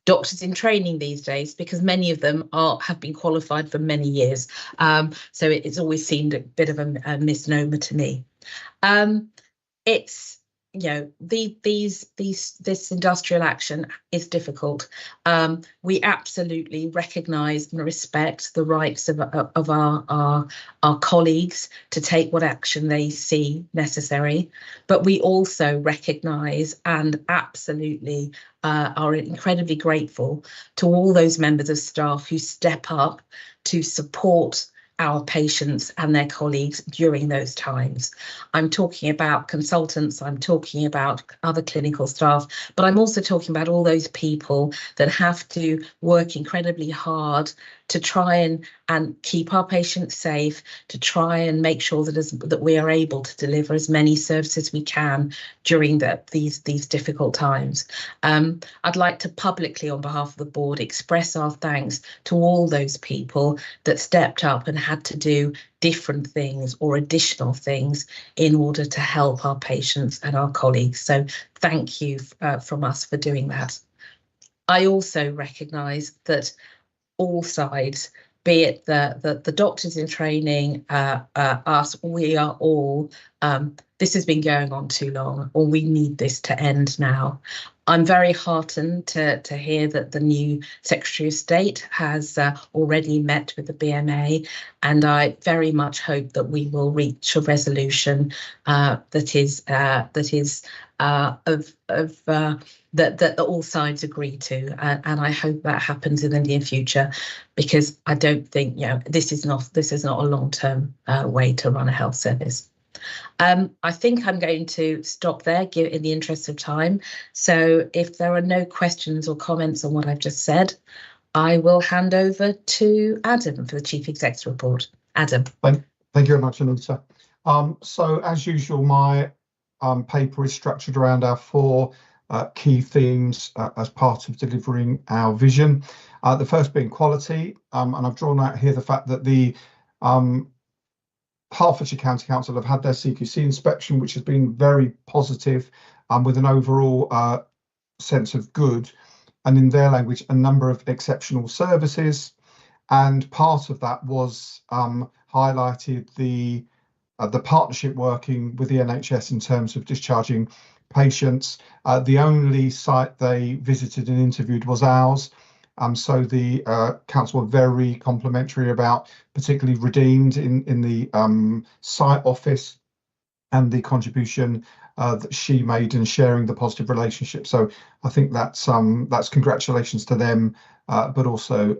doctors in training these days, because many of them have been qualified for many years. So it's always seemed a bit of a misnomer to me. It's, this industrial action is difficult. We absolutely recognise and respect the rights of our colleagues to take what action they see necessary, but we also recognise and absolutely are incredibly grateful to all those members of staff who step up to support our patients and their colleagues during those times. I'm talking about consultants, I'm talking about other clinical staff, but I'm also talking about all those people that have to work incredibly hard to try and keep our patients safe, to try and make sure that we are able to deliver as many services as we can during these difficult times. I'd like to publicly, on behalf of the board, express our thanks to all those people that stepped up and had to do different things or additional things in order to help our patients and our colleagues. So thank you from us for doing that. I also recognise that all sides, be it the doctors in training, us, we are all, this has been going on too long, or we need this to end now. I'm very heartened to hear that the new Secretary of State has already met with the BMA, and I very much hope that we will reach a resolution that all sides agree to, and I hope that happens in the near future, because I don't think this is not a long-term way to run a health service. I think I'm going to stop there in the interest of time. So if there are no questions or comments on what I've just said, I will hand over to Adam for the Chief Exec's report. Adam. Thank you very much, Anita. So as usual, my paper is structured around our 4 key themes as part of delivering our vision. The first being quality, and I've drawn out here the fact that the Hertfordshire County Council have had their CQC inspection, which has been very positive, with an overall sense of good. and in their language, a number of exceptional services. And part of that was highlighted the partnership working with the NHS in terms of discharging patients. The only site they visited and interviewed was ours. So the council were very complimentary about particularly Redeemed in the site office and the contribution that she made in sharing the positive relationship. So I think that's congratulations to them, but also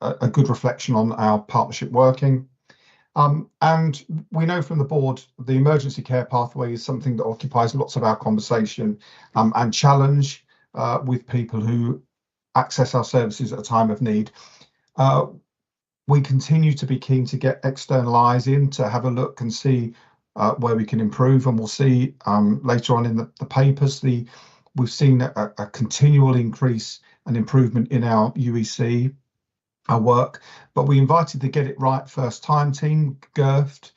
a good reflection on our partnership working. And we know from the board, the emergency care pathway is something that occupies lots of our conversation and challenge with people who access our services at a time of need. We continue to be keen to get external eyes in to have a look and see where we can improve, and we'll see later on in the papers we've seen a continual increase and improvement in our UEC work, but we invited the Get It Right First Time team, GERFT,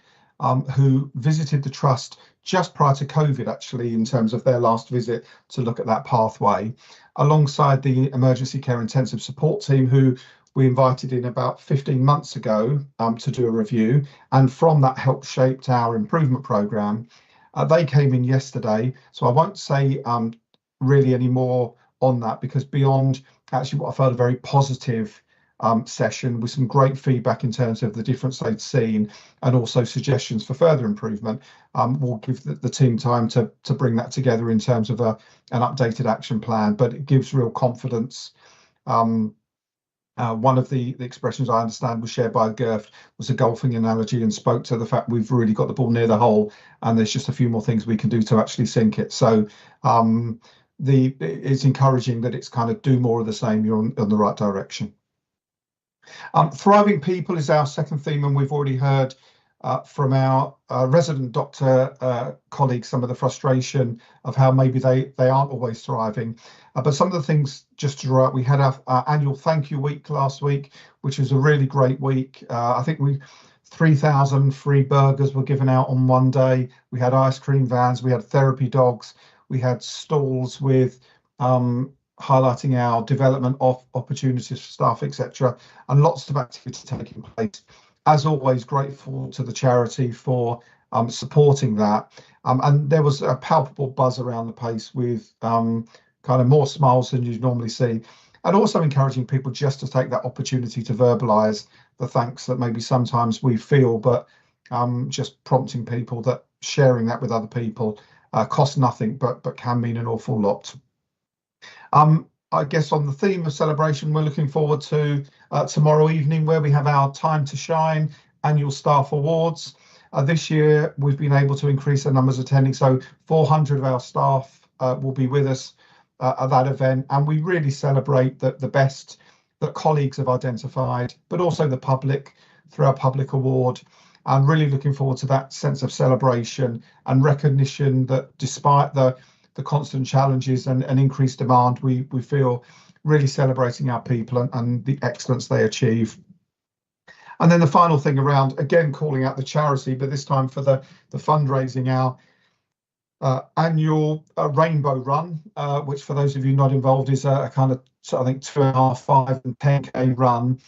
who visited the trust just prior to COVID, actually, in terms of their last visit to look at that pathway, alongside the emergency care intensive support team, who we invited in about 15 months ago to do a review, and from that helped shaped our improvement programme. They came in yesterday, so I won't say really any more on that, because beyond actually what I felt a very positive session with some great feedback in terms of the difference they'd seen and also suggestions for further improvement, we'll give the team time to bring that together in terms of an updated action plan, but it gives real confidence. One of the expressions I understand was shared by GERFT was a golfing analogy and spoke to the fact we've really got the ball near the hole and there's just a few more things we can do to actually sink it. So it's encouraging that it's kind of do more of the same, you're on the right direction. Thriving people is our second theme, and we've already heard from our resident doctor colleagues some of the frustration of how maybe they aren't always thriving. But some of the things just to draw out, we had our annual thank you week last week, which was a really great week. I think 3,000 free burgers were given out on one day. We had ice cream vans, we had therapy dogs, we had stalls with highlighting our development of opportunities for staff, etc., and lots of activity taking place. As always, grateful to the charity for supporting that, and there was a palpable buzz around the place with kind of more smiles than you normally see, and also encouraging people just to take that opportunity to verbalise the thanks that maybe sometimes we feel, but just prompting people that sharing that with other people costs nothing, but can mean an awful lot. I guess on the theme of celebration, we're looking forward to tomorrow evening, where we have our Time to Shine annual staff awards. This year, we've been able to increase the numbers attending, so 400 of our staff will be with us at that event, and we really celebrate the best that colleagues have identified, but also the public through our public award. I'm really looking forward to that sense of celebration and recognition that despite the constant challenges and increased demand, we feel really celebrating our people and the excellence they achieve. And then the final thing around, again, calling out the charity, but this time for the fundraising, our annual Rainbow Run, which for those of you not involved is a kind of, I think, 2.5, 5 and 10k run,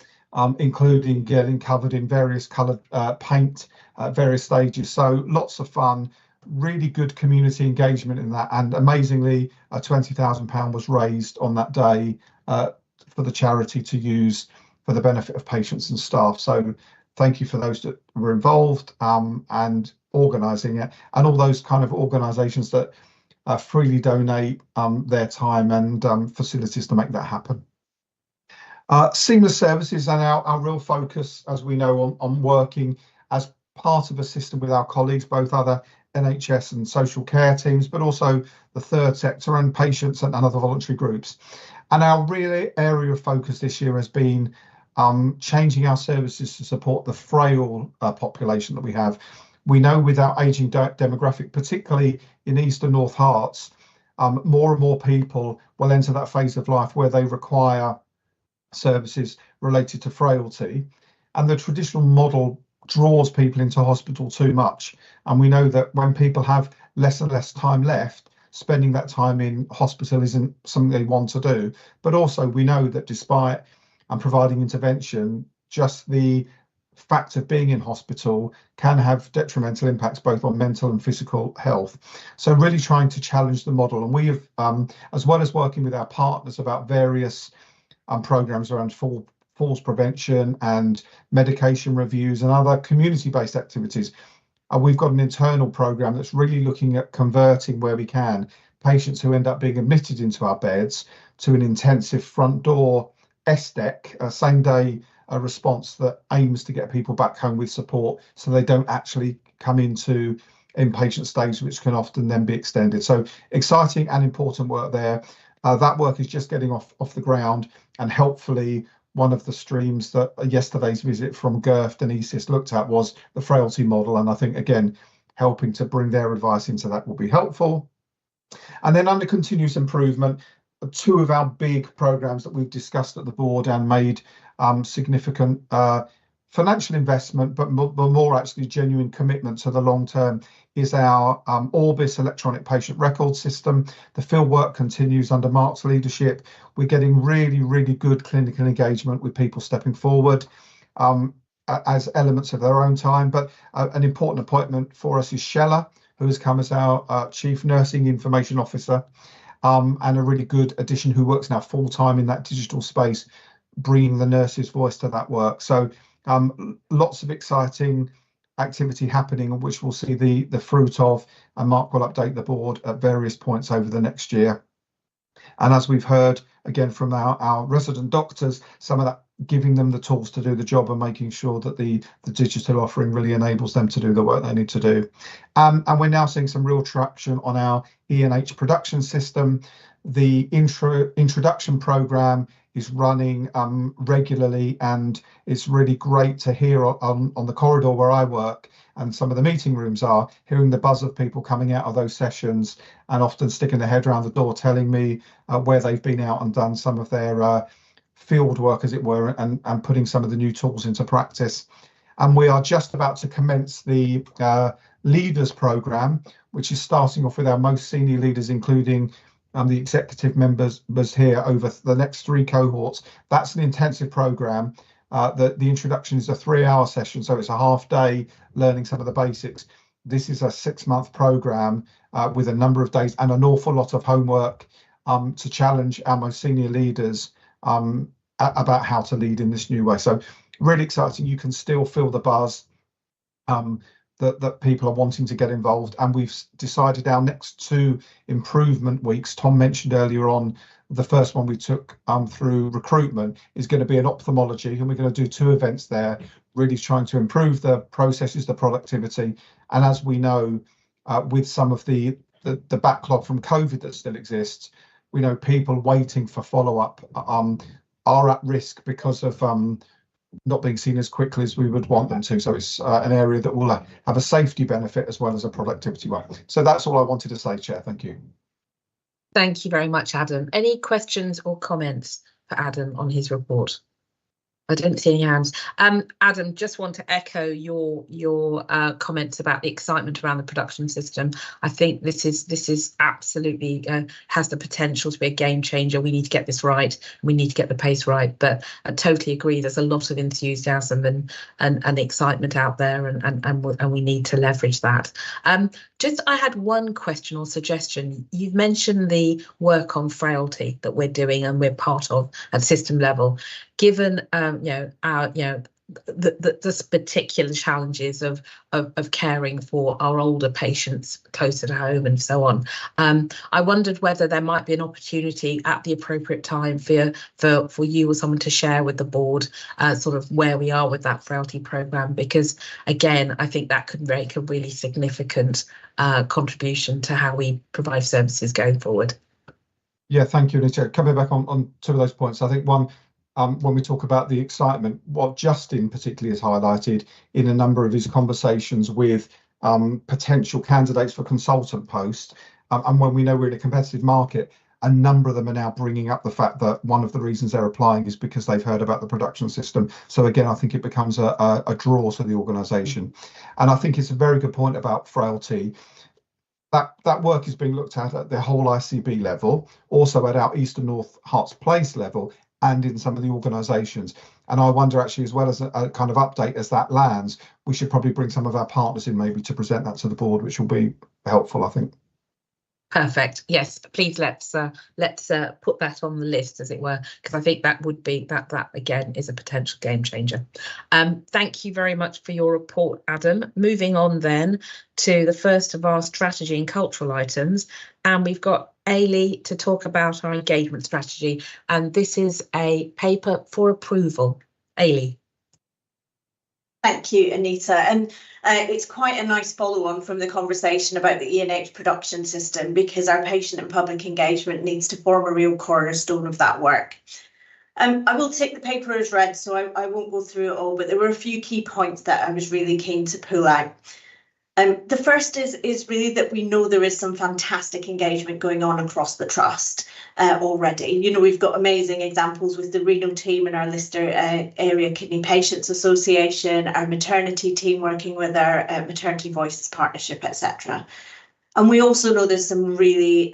including getting covered in various coloured paint at various stages. So lots of fun. Really good community engagement in that, and amazingly £20,000 was raised on that day for the charity to use for the benefit of patients and staff. So thank you for those that were involved and organising it, and all those kind of organisations that freely donate their time and facilities to make that happen. Seamless services and our real focus, as we know, on working as part of a system with our colleagues, both other NHS and social care teams, but also the third sector and patients and other voluntary groups. And our real area of focus this year has been changing our services to support the frail population that we have. We know with our ageing demographic, particularly in East and North Herts, more and more people will enter that phase of life where they require services related to frailty. And the traditional model draws people into hospital too much, and we know that when people have less and less time left, spending that time in hospital isn't something they want to do. But also we know that despite providing intervention, just the fact of being in hospital can have detrimental impacts both on mental and physical health. So really trying to challenge the model. And we have, as well as working with our partners about various programs around falls prevention and medication reviews and other community-based activities, we've got an internal program that's really looking at converting, where we can, patients who end up being admitted into our beds to an intensive front door SDEC, a same day response that aims to get people back home with support, so they don't actually come into inpatient stays, which can often then be extended. So exciting and important work there. That work is just getting off the ground, and helpfully one of the streams that yesterday's visit from GERFT and ESIS looked at was the frailty model, and I think again helping to bring their advice into that will be helpful. And then under continuous improvement, two of our big programs that we've discussed at the board and made significant financial investment, but more actually genuine commitment to the long term, is our Orbis electronic patient record system. The field work continues under Mark's leadership. We're getting really good clinical engagement with people stepping forward as elements of their own time. But an important appointment for us is Shella, who has come as our Chief Nursing Information Officer, and a really good addition who works now full-time in that digital space, bringing the nurse's voice to that work. So lots of exciting activity happening, which we'll see the fruit of, and Mark will update the board at various points over the next year. And as we've heard again from our resident doctors, some of that giving them the tools to do the job and making sure that the digital offering really enables them to do the work they need to do. And we're now seeing some real traction on our E&H production system. The introduction program is running regularly, and it's really great to hear on the corridor where I work, and some of the meeting rooms are, hearing the buzz of people coming out of those sessions and often sticking their head around the door telling me where they've been out and done some of their field work, as it were, and putting some of the new tools into practice. And we are just about to commence the leaders program, which is starting off with our most senior leaders, including the executive members here, over the next 3 cohorts. That's an intensive program. The introduction is a 3-hour session, so it's a half day learning some of the basics. This is a 6-month program with a number of days and an awful lot of homework to challenge our most senior leaders about how to lead in this new way. So really exciting. You can still feel the buzz that people are wanting to get involved, and we've decided our next 2 improvement weeks. Tom mentioned earlier on the first one we took through recruitment is going to be in ophthalmology, and we're going to do 2 events there, really trying to improve the processes, the productivity. And as we know, with some of the backlog from COVID that still exists, we know people waiting for follow-up are at risk because of not being seen as quickly as we would want them to. So it's an area that will have a safety benefit as well as a productivity one. So that's all I wanted to say, Chair. Thank you. Thank you very much, Adam. Any questions or comments for Adam on his report? I don't see any hands. Adam, just want to echo your comments about the excitement around the production system. I think this is absolutely has the potential to be a game changer. We need to get this right. We need to get the pace right. But I totally agree. There's a lot of enthusiasm and excitement out there, and we need to leverage that. I had one question or suggestion. You've mentioned the work on frailty that we're doing and we're part of at system level. Given the particular challenges of caring for our older patients closer to home and so on, I wondered whether there might be an opportunity at the appropriate time for you or someone to share with the board sort of where we are with that frailty programme, because again, I think that could make a really significant contribution to how we provide services going forward. Yeah, thank you, Anita. Coming back on 2 of those points, I think one, when we talk about the excitement, what Justin particularly has highlighted in a number of his conversations with potential candidates for consultant posts, and when we know we're in a competitive market, a number of them are now bringing up the fact that one of the reasons they're applying is because they've heard about the production system. So again, I think it becomes a draw to the organisation. And I think it's a very good point about frailty. that work is being looked at the whole ICB level, also at our East and North Herts Place level, and in some of the organisations. And I wonder, actually, as well as a kind of update as that lands, we should probably bring some of our partners in maybe to present that to the board, which will be helpful, I think. Perfect. Yes, please let's put that on the list, as it were, because I think that would be that again is a potential game changer. Thank you very much for your report, Adam. Moving on then to the first of our strategy and cultural items, and we've got Ailey to talk about our engagement strategy, and this is a paper for approval. Ailey. Thank you, Anita. And it's quite a nice follow-on from the conversation about the E&H production system, because our patient and public engagement needs to form a real cornerstone of that work. I will take the paper as read, so I won't go through it all, but there were a few key points that I was really keen to pull out. The first is really that we know there is some fantastic engagement going on across the trust already. You know, we've got amazing examples with the renal team and our Lister Area Kidney Patients Association, our maternity team working with our Maternity Voices Partnership, etc. And we also know there's some really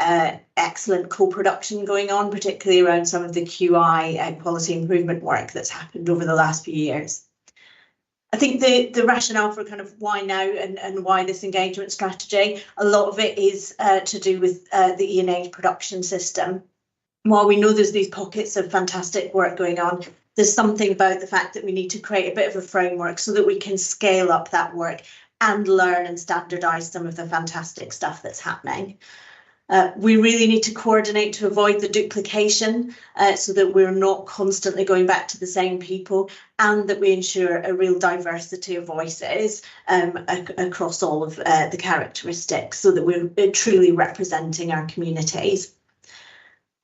excellent co-production going on, particularly around some of the QI quality improvement work that's happened over the last few years. I think the rationale for kind of why now and why this engagement strategy, a lot of it is to do with the E&H production system. While we know there's these pockets of fantastic work going on, there's something about the fact that we need to create a bit of a framework so that we can scale up that work and learn and standardise some of the fantastic stuff that's happening. We really need to coordinate to avoid the duplication so that we're not constantly going back to the same people, and that we ensure a real diversity of voices across all of the characteristics so that we're truly representing our communities.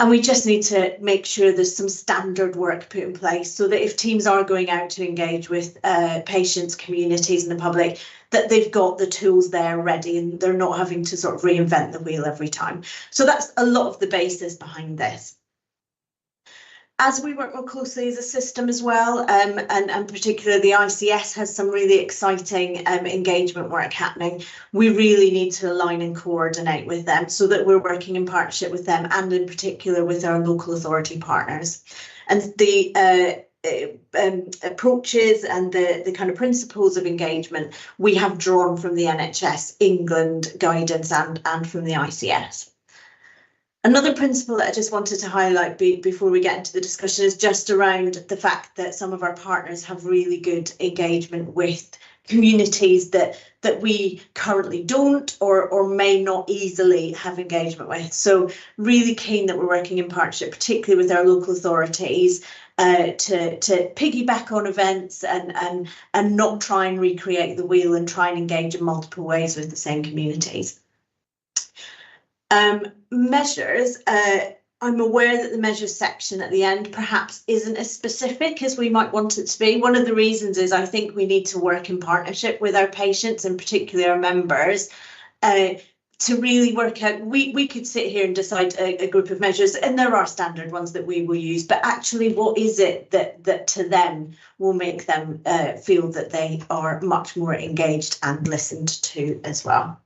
And we just need to make sure there's some standard work put in place so that if teams are going out to engage with patients, communities and the public, that they've got the tools there ready and they're not having to sort of reinvent the wheel every time. So that's a lot of the basis behind this. As we work more closely as a system as well, and particularly the ICS has some really exciting engagement work happening, we really need to align and coordinate with them so that we're working in partnership with them and in particular with our local authority partners. And the approaches and the kind of principles of engagement we have drawn from the NHS England guidance and from the ICS. Another principle that I just wanted to highlight before we get into the discussion is just around the fact that some of our partners have really good engagement with communities that we currently don't or may not easily have engagement with. So really keen that we're working in partnership, particularly with our local authorities, to piggyback on events and not try and recreate the wheel and try and engage in multiple ways with the same communities. Measures, I'm aware that the measures section at the end perhaps isn't as specific as we might want it to be. One of the reasons is I think we need to work in partnership with our patients and particularly our members to really work out. We could sit here and decide a group of measures, and there are standard ones that we will use, but actually what is it that to them will make them feel that they are much more engaged and listened to as well.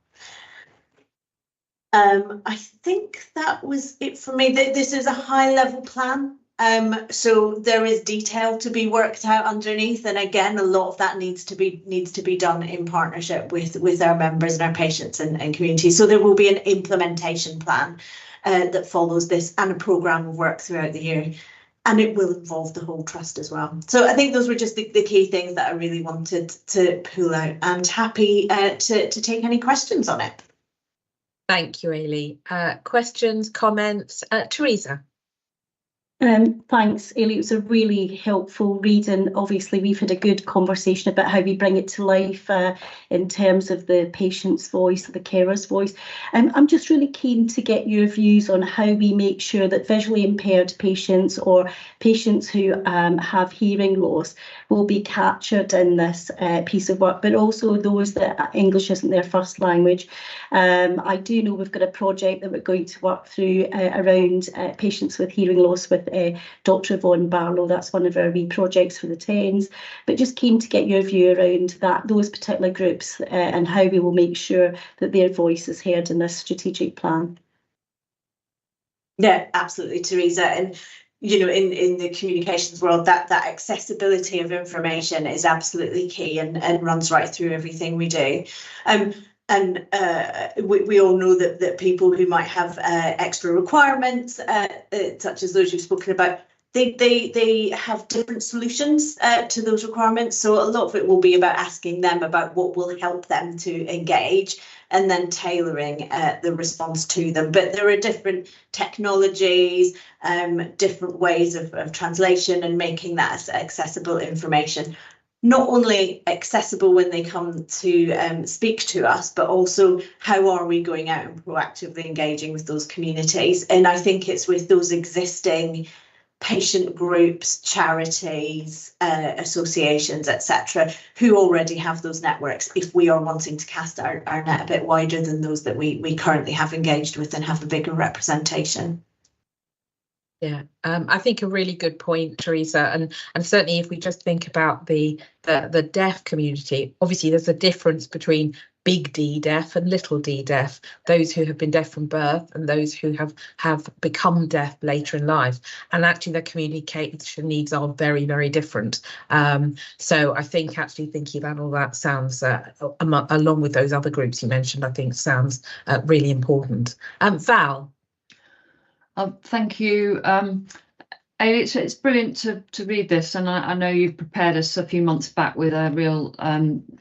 I think that was it for me. This is a high level plan. So there is detail to be worked out underneath. And again, a lot of that needs to be done in partnership with our members and our patients and communities. So there will be an implementation plan that follows this and a programme of work throughout the year. And it will involve the whole trust as well. So I think those were just the key things that I really wanted to pull out, and happy to take any questions on it. Thank you, Ailey. Questions, comments? Teresa. Thanks, Ailey. It was a really helpful read, and obviously we've had a good conversation about how we bring it to life in terms of the patient's voice, the carer's voice. I'm just really keen to get your views on how we make sure that visually impaired patients or patients who have hearing loss will be captured in this piece of work, but also those that English isn't their first language. I do know we've got a project that we're going to work through around patients with hearing loss with with Dr. Yvonne Barlow. That's one of our wee projects for the 10s. But just keen to get your view around those particular groups and how we will make sure that their voice is heard in this strategic plan. Yeah, absolutely, Teresa. And you know, in the communications world, that accessibility of information is absolutely key and runs right through everything we do. And we all know that people who might have extra requirements, such as those you've spoken about, they have different solutions to those requirements. So a lot of it will be about asking them about what will help them to engage and then tailoring the response to them. But there are different technologies, different ways of translation and making that accessible information. Not only accessible when they come to speak to us, but also how are we going out and proactively engaging with those communities? And I think it's with those existing patient groups, charities, associations, etc., who already have those networks, if we are wanting to cast our net a bit wider than those that we currently have engaged with and have a bigger representation. Yeah, I think a really good point, Teresa, and certainly if we just think about the deaf community, obviously there's a difference between big D deaf and little d deaf, those who have been deaf from birth and those who have become deaf later in life, and actually their communication needs are very, very different. So I think actually thinking about all that sounds, along with those other groups you mentioned, I think sounds really important. Val. Thank you. It's brilliant to read this, and I know you've prepared us a few months back with a real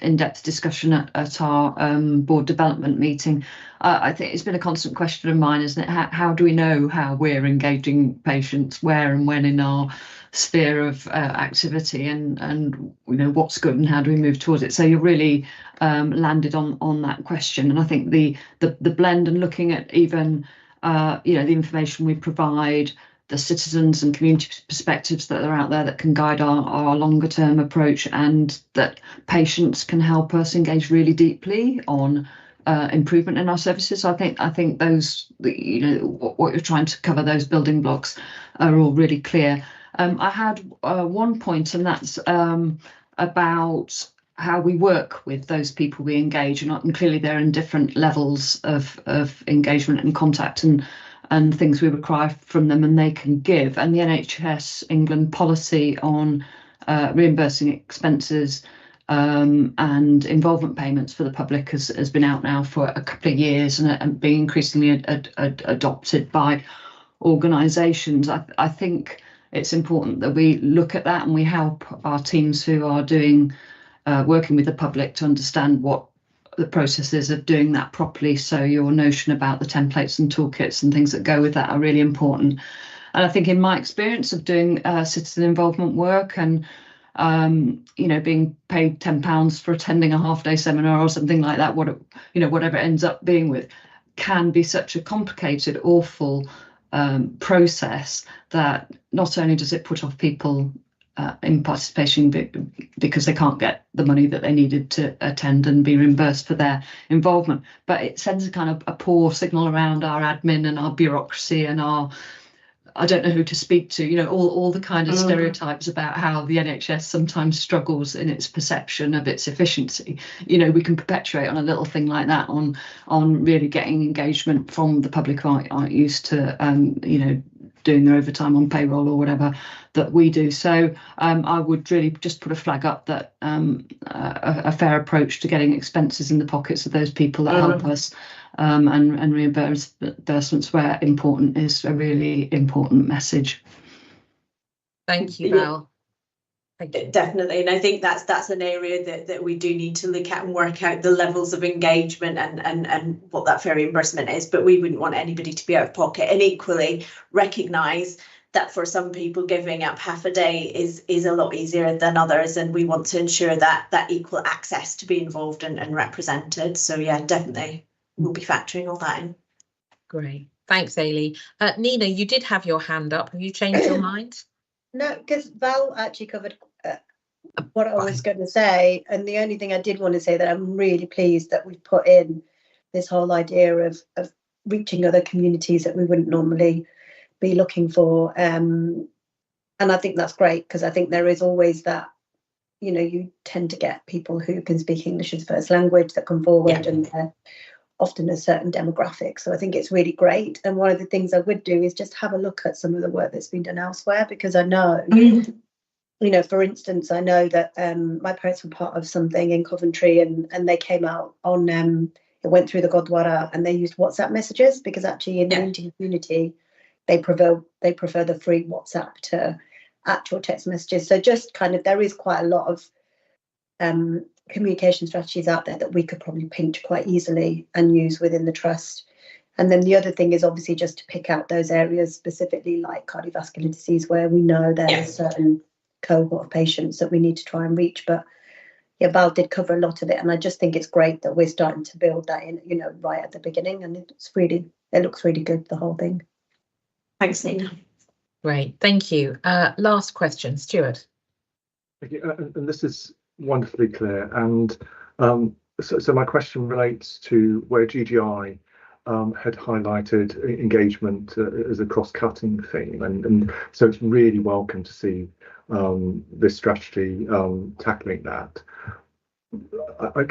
in-depth discussion at our board development meeting. I think it's been a constant question of mine, isn't it? How do we know how we're engaging patients, where and when in our sphere of activity, and you know what's good and how do we move towards it? So you really landed on that question, and I think the blend and looking at even you know, the information we provide, the citizens and community perspectives that are out there that can guide our longer term approach, and that patients can help us engage really deeply on improvement in our services. I think those, you know, what you're trying to cover, those building blocks are all really clear. I had one point, and that's about how we work with those people we engage, and clearly they're in different levels of engagement and contact and things we require from them and they can give. And the NHS England policy on reimbursing expenses and involvement payments for the public has been out now for a couple of years and being increasingly adopted by organisations. I think it's important that we look at that and we help our teams who are doing working with the public to understand what the process is of doing that properly. So your notion about the templates and toolkits and things that go with that are really important. And I think in my experience of doing citizen involvement work and you know, being paid £10 for attending a half-day seminar or something like that, whatever it ends up being with, can be such a complicated, awful process that not only does it put off people in participation because they can't get the money that they needed to attend and be reimbursed for their involvement, but it sends a kind of a poor signal around our admin and our bureaucracy and our, I don't know who to speak to, you know, all the kind of stereotypes about how the NHS sometimes struggles in its perception of its efficiency. You know, we can perpetuate on a little thing like that on really getting engagement from the public who aren't used to, you know, doing their overtime on payroll or whatever that we do. So I would really just put a flag up that a fair approach to getting expenses in the pockets of those people that help us and reimbursements where important is a really important message. Thank you, Val. Definitely, and I think that's an area that we do need to look at and work out the levels of engagement and what that fair reimbursement is, but we wouldn't want anybody to be out of pocket, and equally recognise that for some people giving up half a day is a lot easier than others, and we want to ensure that equal access to be involved and represented. So yeah, definitely we'll be factoring all that in. Great, thanks, Ailey. Nina, you did have your hand up. Have you changed your mind? No, because Val actually covered what I was going to say, and the only thing I did want to say that I'm really pleased that we've put in this whole idea of reaching other communities that we wouldn't normally be looking for. And I think that's great, because I think there is always that, you know, you tend to get people who can speak English as first language that come forward, and they're often a certain demographic. So I think it's really great. And one of the things I would do is just have a look at some of the work that's been done elsewhere, because I know, you know, for instance, I know that my parents were part of something in Coventry, and they came out on, it went through the Gurdwara, and they used WhatsApp messages, because actually in the Indian community, they prefer the free WhatsApp to actual text messages. So just kind of, there is quite a lot of communication strategies out there that we could probably pinch quite easily and use within the trust. And then the other thing is obviously just to pick out those areas specifically, like cardiovascular disease, where we know there's a certain cohort of patients that we need to try and reach. But yeah, Val did cover a lot of it, and I just think it's great that we're starting to build that in, you know, right at the beginning, and it looks really good, the whole thing. Thanks, Nina. Great, thank you. Last question, Stuart. Thank you. And this is wonderfully clear. And so my question relates to where GGI had highlighted engagement as a cross-cutting theme, and so it's really welcome to see this strategy tackling that.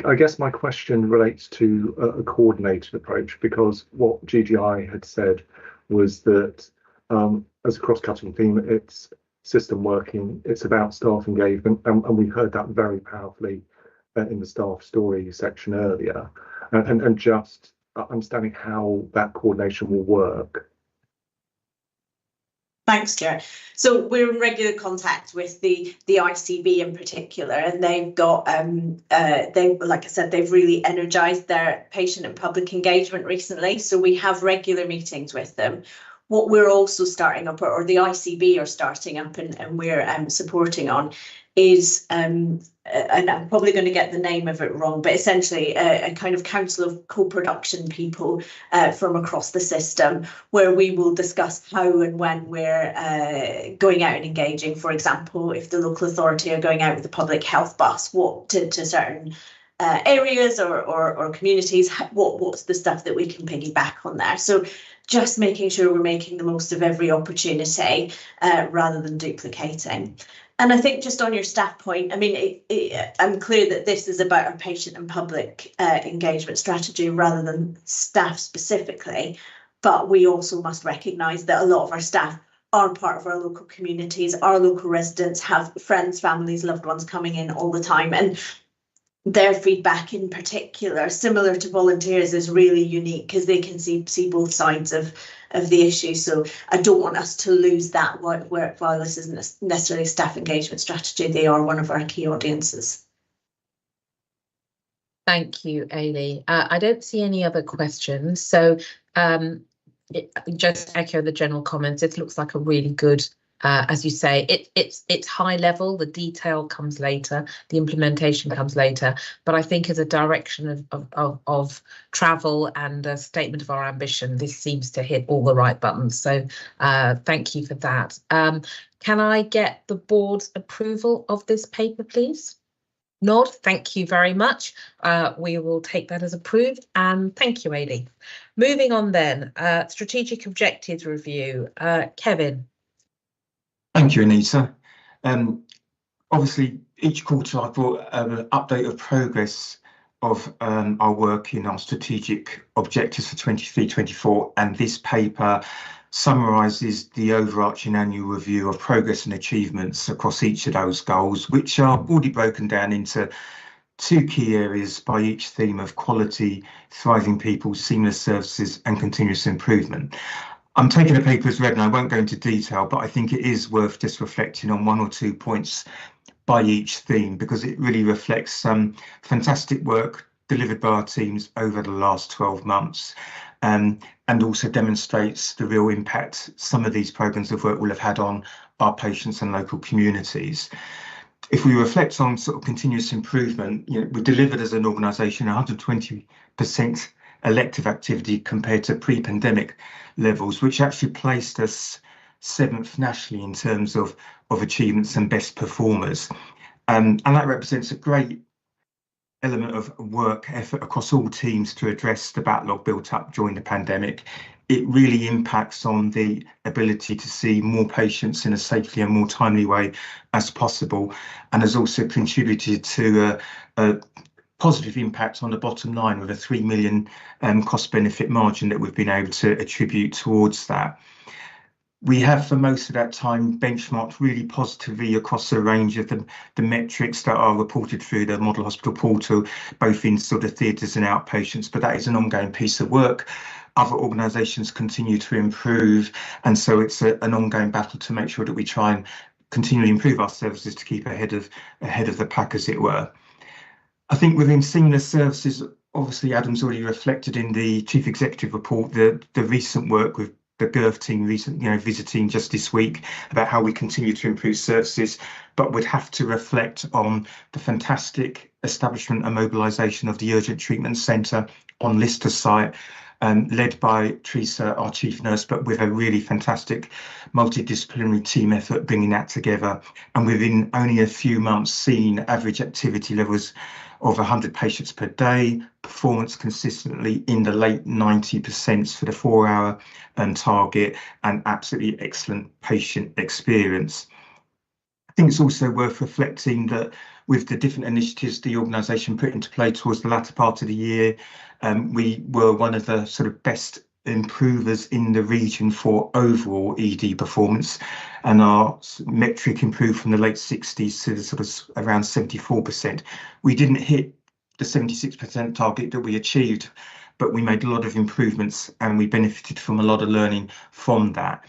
I guess my question relates to a coordinated approach, because what GGI had said was that as a cross-cutting theme, it's system working, it's about staff engagement, and we heard that very powerfully in the staff story section earlier, and just understanding how that coordination will work. Thanks, Chair. So we're in regular contact with the ICB in particular, and they've got like I said, they've really energised their patient and public engagement recently. So we have regular meetings with them. What we're also starting up, or the ICB are starting up, and we're supporting on, is and I'm probably going to get the name of it wrong, but essentially a kind of council of co-production people from across the system, where we will discuss how and when we're going out and engaging. For example, if the local authority are going out with the public health bus, what to certain areas or communities, what's the stuff that we can piggyback on there. So just making sure we're making the most of every opportunity rather than duplicating. And I think just on your staff point, I mean, I'm clear that this is about a patient and public engagement strategy rather than staff specifically, but we also must recognise that a lot of our staff are part of our local communities. Our local residents have friends, families, loved ones coming in all the time, and their feedback in particular, similar to volunteers, is really unique because they can see both sides of the issue. So I don't want us to lose that while this isn't necessarily a staff engagement strategy, they are one of our key audiences. Thank you, Ailey. I don't see any other questions. So just echo the general comments. It looks like a really good, as you say, it's high level. The detail comes later, the implementation comes later. But I think as a direction of travel and a statement of our ambition, this seems to hit all the right buttons. So thank you for that. Can I get the board's approval of this paper, please? Nod, thank you very much. We will take that as approved, and thank you, Ailey. Moving on then, strategic objectives review. Kevin. Thank you, Anita. Obviously, each quarter I brought an update of progress of our work in our strategic objectives for 23-24, and this paper summarises the overarching annual review of progress and achievements across each of those goals, which are broadly broken down into two key areas by each theme of quality, thriving people, seamless services and continuous improvement. I'm taking the paper as read and I won't go into detail, but I think it is worth just reflecting on one or 2 points by each theme, because it really reflects some fantastic work delivered by our teams over the last 12 months. And also demonstrates the real impact some of these programmes of work will have had on our patients and local communities. If we reflect on sort of continuous improvement, we delivered as an organisation 120% elective activity compared to pre-pandemic levels, which actually placed us 7th nationally in terms of achievements and best performers. And that represents a great element of work effort across all teams to address the backlog built up during the pandemic. it really impacts on the ability to see more patients in a safely and more timely way as possible, and has also contributed to a positive impact on the bottom line with a 3 million cost benefit margin that we've been able to attribute towards that. We have for most of that time benchmarked really positively across a range of the metrics that are reported through the Model Hospital portal, both in sort of theatres and outpatients, but that is an ongoing piece of work. Other organisations continue to improve, and so it's an ongoing battle to make sure that we try and continually improve our services to keep ahead of the pack, as it were. I think within senior services, obviously Adam's already reflected in the Chief Executive report the recent work with the GIRF team visiting just this week about how we continue to improve services, but would have to reflect on the fantastic establishment and mobilisation of the Urgent Treatment Centre on Lister site, led by Teresa, our chief nurse, but with a really fantastic multidisciplinary team effort bringing that together. And within only a few months, seen average activity levels of 100 patients per day, performance consistently in the late 90% for the 4-hour target, and absolutely excellent patient experience. I think it's also worth reflecting that with the different initiatives the organisation put into play towards the latter part of the year, we were one of the sort of best improvers in the region for overall ED performance, and our metric improved from the late 60s to the sort of around 74%. We didn't hit the 76% target that we achieved, but we made a lot of improvements and we benefited from a lot of learning from that.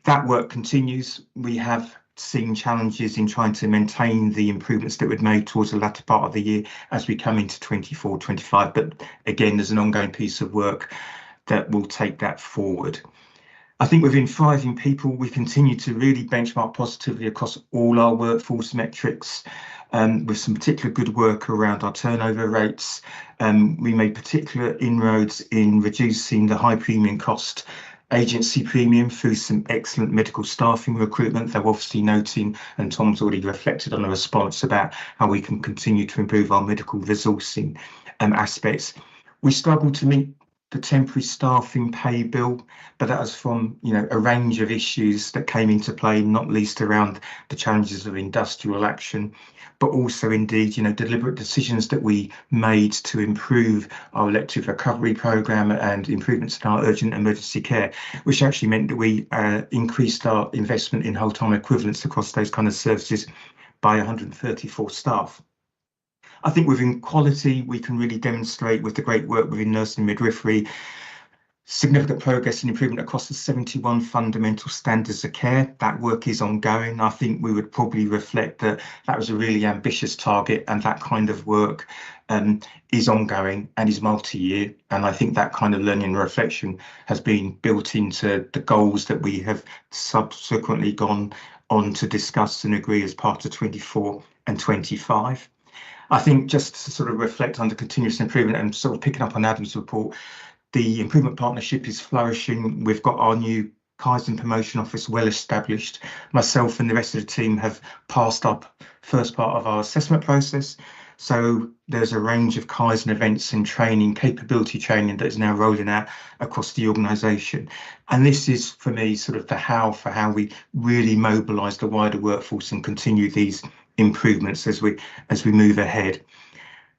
That work continues. We have seen challenges in trying to maintain the improvements that we'd made towards the latter part of the year as we come into 24-25, but again, there's an ongoing piece of work that will take that forward. I think within Thriving People, we continue to really benchmark positively across all our workforce metrics, with some particular good work around our turnover rates. We made particular inroads in reducing the high premium cost agency premium through some excellent medical staffing recruitment. They're obviously noting, and Tom's already reflected on a response about how we can continue to improve our medical resourcing aspects. We struggled to meet the temporary staffing pay bill, but that was from a range of issues that came into play, not least around the challenges of industrial action, but also indeed deliberate decisions that we made to improve our elective recovery programme and improvements in our urgent emergency care, which actually meant that we increased our investment in whole-time equivalents across those kind of services by 134 staff. I think within quality, we can really demonstrate with the great work within nursing and midwifery, significant progress and improvement across the 71 fundamental standards of care. That work is ongoing. I think we would probably reflect that that was a really ambitious target, and that kind of work is ongoing and is multi-year. And I think that kind of learning and reflection has been built into the goals that we have subsequently gone on to discuss and agree as part of 24 and 25. I think just to sort of reflect on the continuous improvement and sort of picking up on Adam's report, the improvement partnership is flourishing. We've got our new Kaizen promotion office well established. Myself and the rest of the team have passed up first part of our assessment process. So there's a range of Kaizen events and training, capability training that is now rolling out across the organisation. And this is for me sort of the how for how we really mobilise the wider workforce and continue these improvements as we move ahead.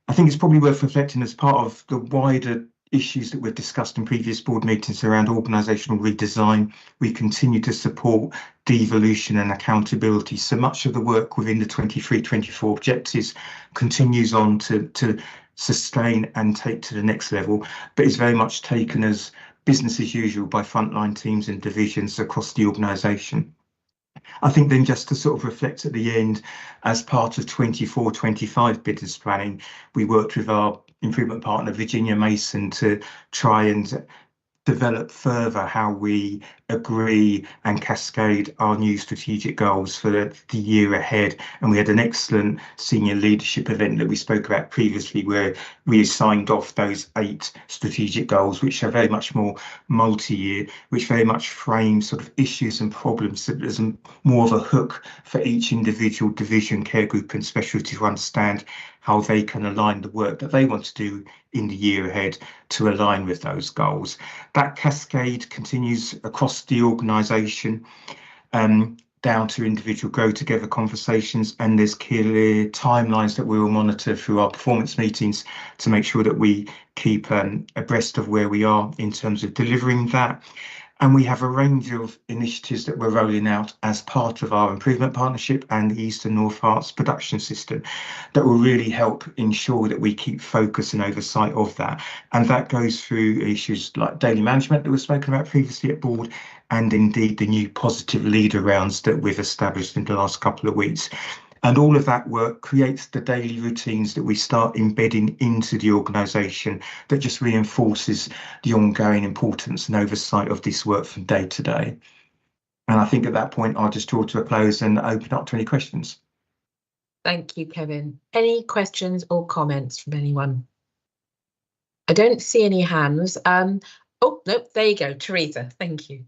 I think it's probably worth reflecting as part of the wider issues that we've discussed in previous board meetings around organisational redesign. We continue to support devolution and accountability. So much of the work within the 23-24 objectives continues on to sustain and take to the next level, but is very much taken as business as usual by frontline teams and divisions across the organisation. I think then just to sort of reflect at the end, as part of 24-25 business planning, we worked with our improvement partner Virginia Mason to try and develop further how we agree and cascade our new strategic goals for the year ahead. And we had an excellent senior leadership event that we spoke about previously, where we signed off those 8 strategic goals, which are very much more multi-year, which very much frame sort of issues and problems that there's more of a hook for each individual division, care group and specialty to understand how they can align the work that they want to do in the year ahead to align with those goals. That cascade continues across the organisation, down to individual go together conversations, and there's clear timelines that we will monitor through our performance meetings to make sure that we keep abreast of where we are in terms of delivering that. And we have a range of initiatives that we're rolling out as part of our improvement partnership and the East and North Herts production system that will really help ensure that we keep focus and oversight of that. And that goes through issues like daily management that was spoken about previously at board, and indeed the new positive leader rounds that we've established in the last couple of weeks. And all of that work creates the daily routines that we start embedding into the organisation that just reinforces the ongoing importance and oversight of this work from day to day. And I think at that point, I'll just draw to a close and open up to any questions. Thank you, Kevin. Any questions or comments from anyone? I don't see any hands. Oh, nope, there you go, Teresa, thank you.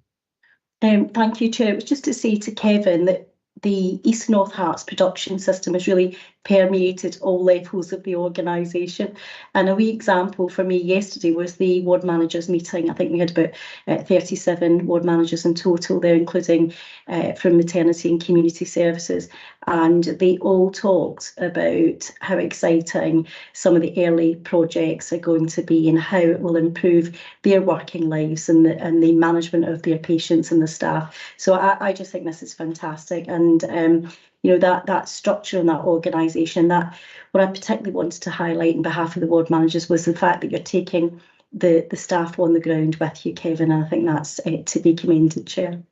Thank you, Chair. It was just to say to Kevin that the East North Herts production system has really permeated all levels of the organisation. And a wee example for me yesterday was the ward managers meeting. I think we had about 37 ward managers in total there, including from maternity and community services. And they all talked about how exciting some of the early projects are going to be and how it will improve their working lives and the management of their patients and the staff. So I just think this is fantastic. And you know, that structure and that organisation, that what I particularly wanted to highlight on behalf of the ward managers was the fact that you're taking the staff on the ground with you, Kevin, and I think that's to be commended, Chair.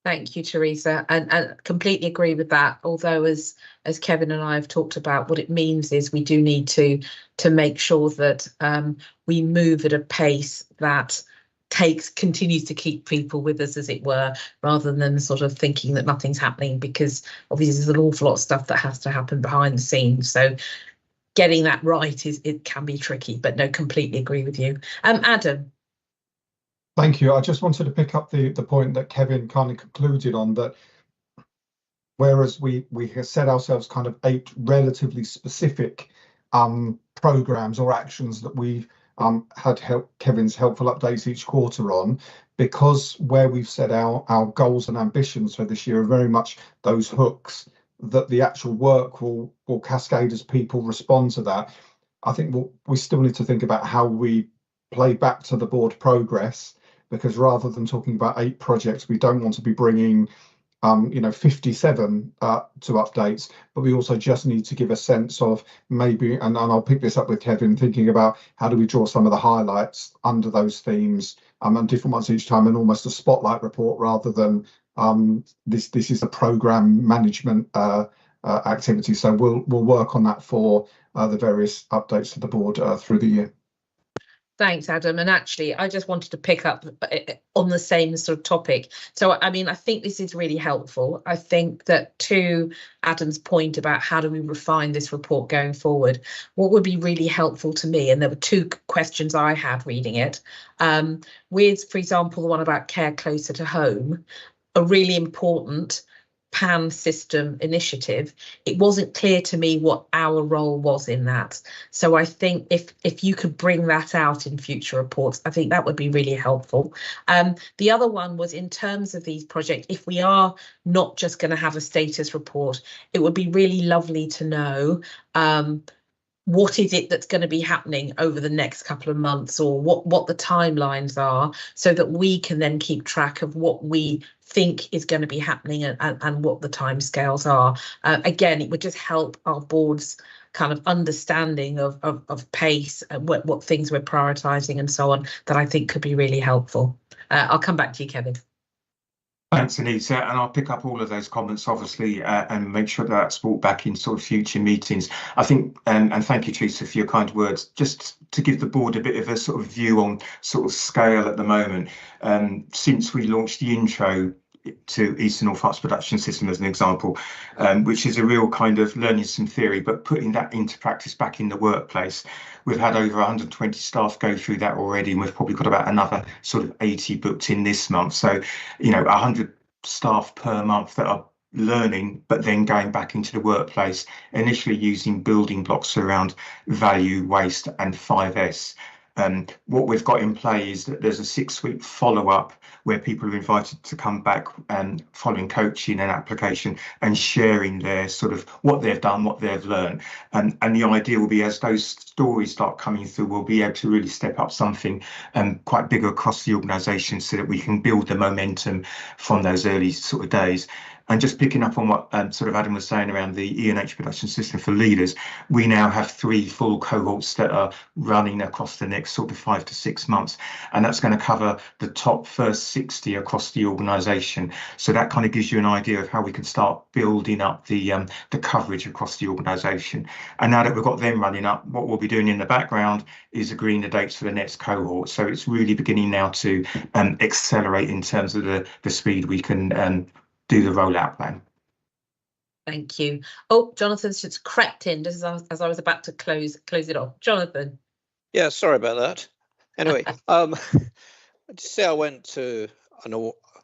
Thank you, Teresa, and completely agree with that. Although, as Kevin and I have talked about, what it means is we do need to make sure that we move at a pace that continues to keep people with us, as it were, rather than sort of thinking that nothing's happening, because obviously there's an awful lot of stuff that has to happen behind the scenes. So getting that right it can be tricky, but no, completely agree with you. Adam. Thank you. I just wanted to pick up the point that Kevin kind of concluded on, that whereas we have set ourselves kind of 8 relatively specific programs or actions that we've had Kevin's helpful updates each quarter on, because where we've set our goals and ambitions for this year are very much those hooks that the actual work will cascade as people respond to that. I think we still need to think about how we play back to the board progress, because rather than talking about 8 projects, we don't want to be bringing 57 to updates, but we also just need to give a sense of maybe, and I'll pick this up with Kevin, thinking about how do we draw some of the highlights under those themes and different ones each time, and almost a spotlight report rather than this is a program management activity. So we'll work on that for the various updates to the board through the year. Thanks, Adam. And actually, I just wanted to pick up on the same sort of topic. So, I mean, I think this is really helpful. I think that to Adam's point about how do we refine this report going forward, what would be really helpful to me, and there were 2 questions I had reading it, with, for example, the one about care closer to home, a really important PAN system initiative. It wasn't clear to me what our role was in that. So I think if you could bring that out in future reports, I think that would be really helpful. The other one was in terms of these projects, if we are not just going to have a status report, it would be really lovely to know what is it that's going to be happening over the next couple of months, or what the timelines are, so that we can then keep track of what we think is going to be happening and what the timescales are. Again, it would just help our board's kind of understanding of pace and what things we're prioritising and so on, that I think could be really helpful. I'll come back to you, Kevin. Thanks, Anita, and I'll pick up all of those comments, obviously, and make sure that's brought back in sort of future meetings. I think, and thank you, Teresa, for your kind words. Just to give the board a bit of a sort of view on sort of scale at the moment, since we launched the intro to East and North Herts production system as an example, which is a real kind of learning some theory, but putting that into practice back in the workplace. We've had over 120 staff go through that already, and we've probably got about another sort of 80 booked in this month. So, 100 staff per month that are learning, but then going back into the workplace, initially using building blocks around value, waste and 5S. What we've got in play is that there's a 6-week follow-up where people are invited to come back and following coaching and application and sharing their sort of what they've done, what they've learned. And the idea will be as those stories start coming through, we'll be able to really step up something quite bigger across the organisation so that we can build the momentum from those early sort of days. And just picking up on what sort of Adam was saying around the E&H production system for leaders, we now have 3 full cohorts that are running across the next sort of 5 to 6 months. And that's going to cover the top first 60 across the organisation. So that kind of gives you an idea of how we can start building up the coverage across the organisation. And now that we've got them running up, what we'll be doing in the background is agreeing the dates for the next cohort. So it's really beginning now to accelerate in terms of the speed we can do the rollout plan. Thank you. Oh, Jonathan's just crept in just as I was about to close it off. Jonathan. Yeah, sorry about that. Anyway, I'd say I went to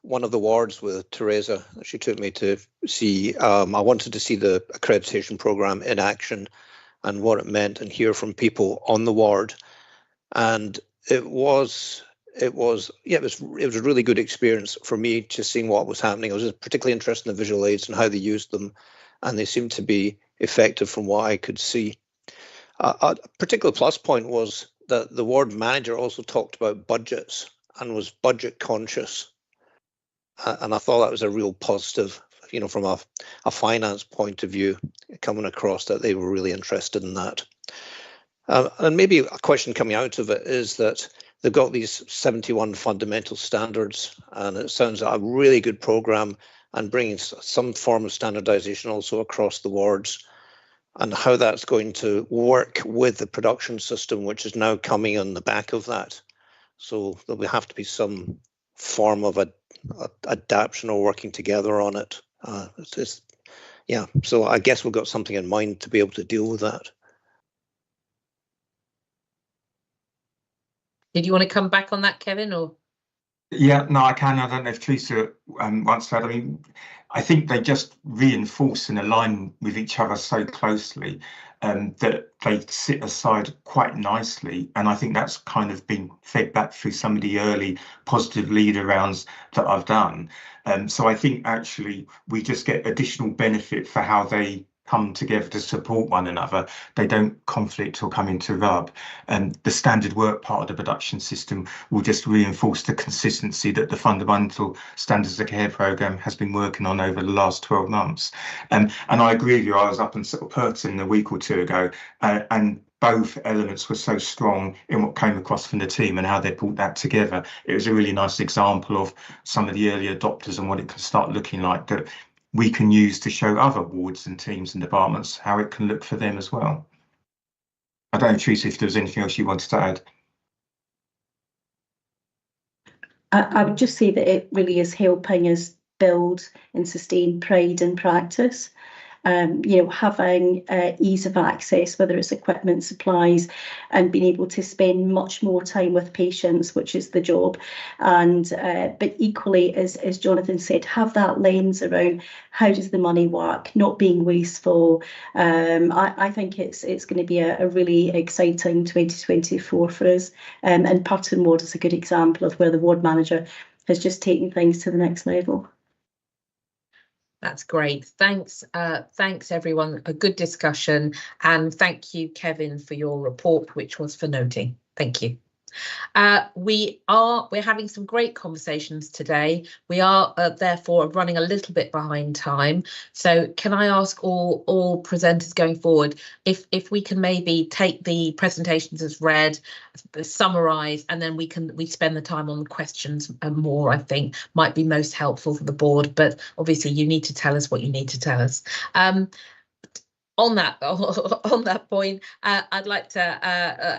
one of the wards with Teresa. She took me to see. I wanted to see the accreditation program in action and what it meant, and hear from people on the ward. And it was a really good experience for me, just seeing what was happening. I was particularly interested in the visual aids and how they used them, and they seemed to be effective from what I could see. A particular plus point was that the ward manager also talked about budgets and was budget conscious, and I thought that was a real positive, from a finance point of view, coming across that they were really interested in that. And maybe a question coming out of it is that they've got these 71 fundamental standards, and it sounds like a really good program, and bringing some form of standardization also across the wards, and how that's going to work with the production system, which is now coming on the back of that. So there will have to be some form of adaptation or working together on it. So I guess we've got something in mind to be able to deal with that. Did you want to come back on that, Kevin, or? Yeah, no, I can. I don't know if Teresa wants that. I mean, I think they just reinforce and align with each other so closely that they sit aside quite nicely. And I think that's kind of been fed back through some of the early positive leader rounds that I've done. So I think actually we just get additional benefit for how they come together to support one another. They don't conflict or come into rub. And the standard work part of the production system will just reinforce the consistency that the fundamental standards of care program has been working on over the last 12 months. And I agree with you. I was up in sort of Hertfordshire a week or two ago, and both elements were so strong in what came across from the team and how they pulled that together. It was a really nice example of some of the early adopters and what it can start looking like, that we can use to show other wards and teams and departments how it can look for them as well. I don't know, Teresa, if there was anything else you wanted to add. I would just say that it really is helping us build and sustain pride in practice. Having ease of access, whether it's equipment, supplies, and being able to spend much more time with patients, which is the job. And but equally, as Jonathan said, have that lens around how does the money work, not being wasteful. I think it's going to be a really exciting 2024 for us. And Purton Ward is a good example of where the ward manager has just taken things to the next level. That's great. Thanks, everyone. A good discussion, and thank you, Kevin, for your report, which was for noting. Thank you. We're having some great conversations today. We are therefore running a little bit behind time. So can I ask all presenters going forward if we can maybe take the presentations as read, summarise, and then we spend the time on the questions more, I think might be most helpful for the board. But obviously you need to tell us what you need to tell us. On that point, I'd like to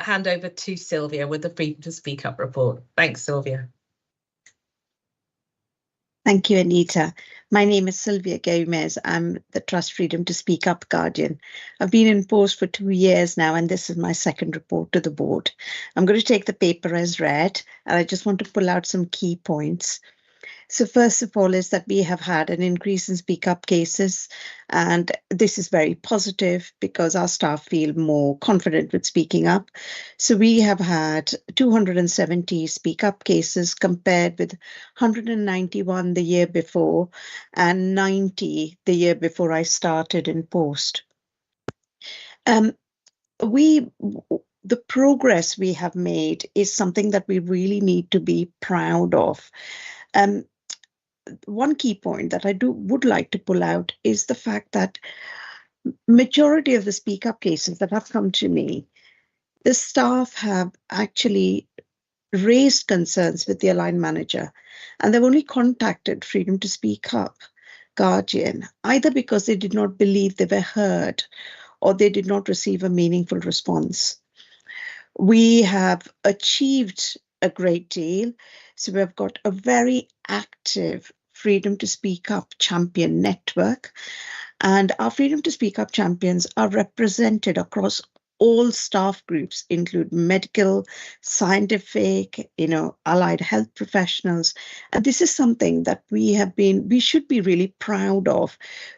hand over to Sylvia with the Freedom to Speak Up report. Thanks, Sylvia. Thank you, Anita. My name is Sylvia Gomez. I'm the Trust Freedom to Speak Up Guardian. I've been in post for 2 years now, and this is my second report to the board. I'm going to take the paper as read, and I just want to pull out some key points. So first of all is that we have had an increase in speak up cases, and this is very positive because our staff feel more confident with speaking up. So we have had 270 speak up cases compared with 191 the year before and 90 the year before I started in post. The progress we have made is something that we really need to be proud of. One key point that I would like to pull out is the fact that majority of the speak up cases that have come to me, the staff have actually raised concerns with their line manager, and they've only contacted Freedom to Speak Up Guardian, either because they did not believe they were heard or they did not receive a meaningful response. We have achieved a great deal. So we've got a very active Freedom to Speak Up champion network, and our Freedom to Speak Up champions are represented across all staff groups, include medical, scientific, allied health professionals. And this is something that we should be really proud of,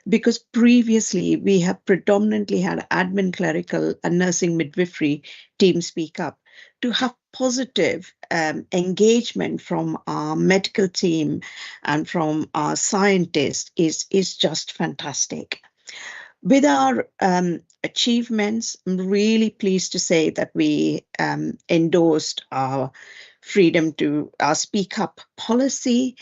because previously we have predominantly had admin, clerical and nursing midwifery team speak up. To have positive engagement from our medical team and from our scientists is just fantastic. With our achievements, I'm really pleased to say that we endorsed our our Speak Up policy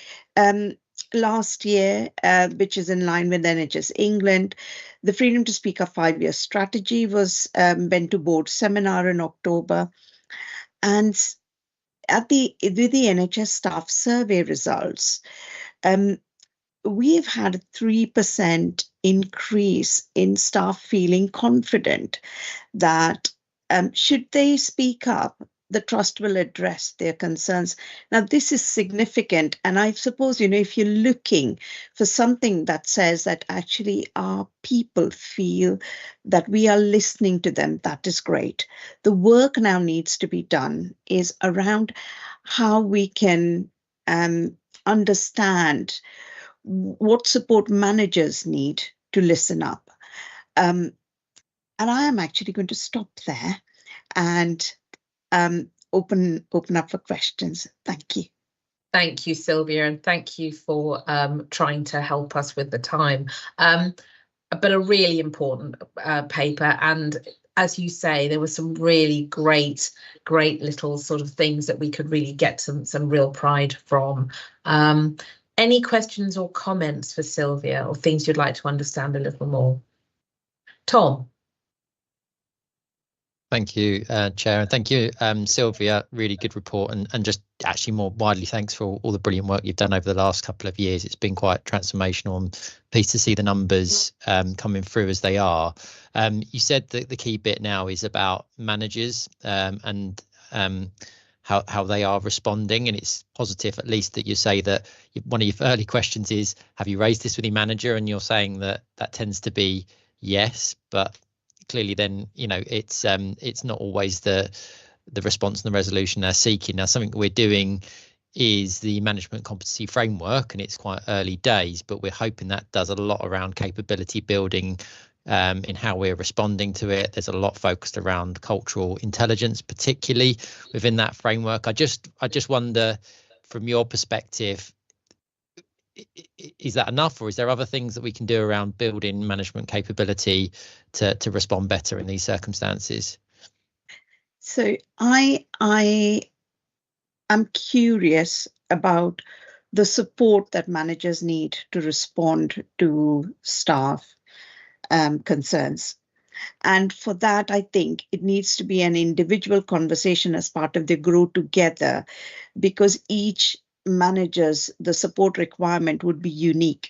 last year, which is in line with NHS England. The Freedom to Speak Up 5-year strategy was went to board seminar in October. And with the NHS staff survey results, we've had a 3% increase in staff feeling confident that should they speak up, the trust will address their concerns. Now, this is significant. And I suppose, if you're looking for something that says that actually our people feel that we are listening to them, that is great. The work now needs to be done is around how we can understand what support managers need to listen up. And I am actually going to stop there and open up for questions. Thank you. Thank you, Sylvia, and thank you for trying to help us with the time. But a really important paper, and as you say, there were some really great little sort of things that we could really get some real pride from. Any questions or comments for Sylvia, or things you'd like to understand a little more? Tom. Thank you, Chair, and thank you, Sylvia. Really good report, and just actually more widely thanks for all the brilliant work you've done over the last couple of years. It's been quite transformational. I'm pleased to see the numbers coming through as they are. You said that the key bit now is about managers and how they are responding, and it's positive at least that you say that one of your early questions is, have you raised this with your manager? And you're saying that tends to be yes, but clearly then it's not always the response and the resolution they're seeking. Now, something that we're doing is the management competency framework, and it's quite early days, but we're hoping that does a lot around capability building in how we're responding to it. There's a lot focused around cultural intelligence, particularly within that framework. I just wonder, from your perspective, is that enough, or is there other things that we can do around building management capability to respond better in these circumstances? So I am curious about the support that managers need to respond to staff concerns. And for that, I think it needs to be an individual conversation as part of the Grow Together, because each the support requirement would be unique.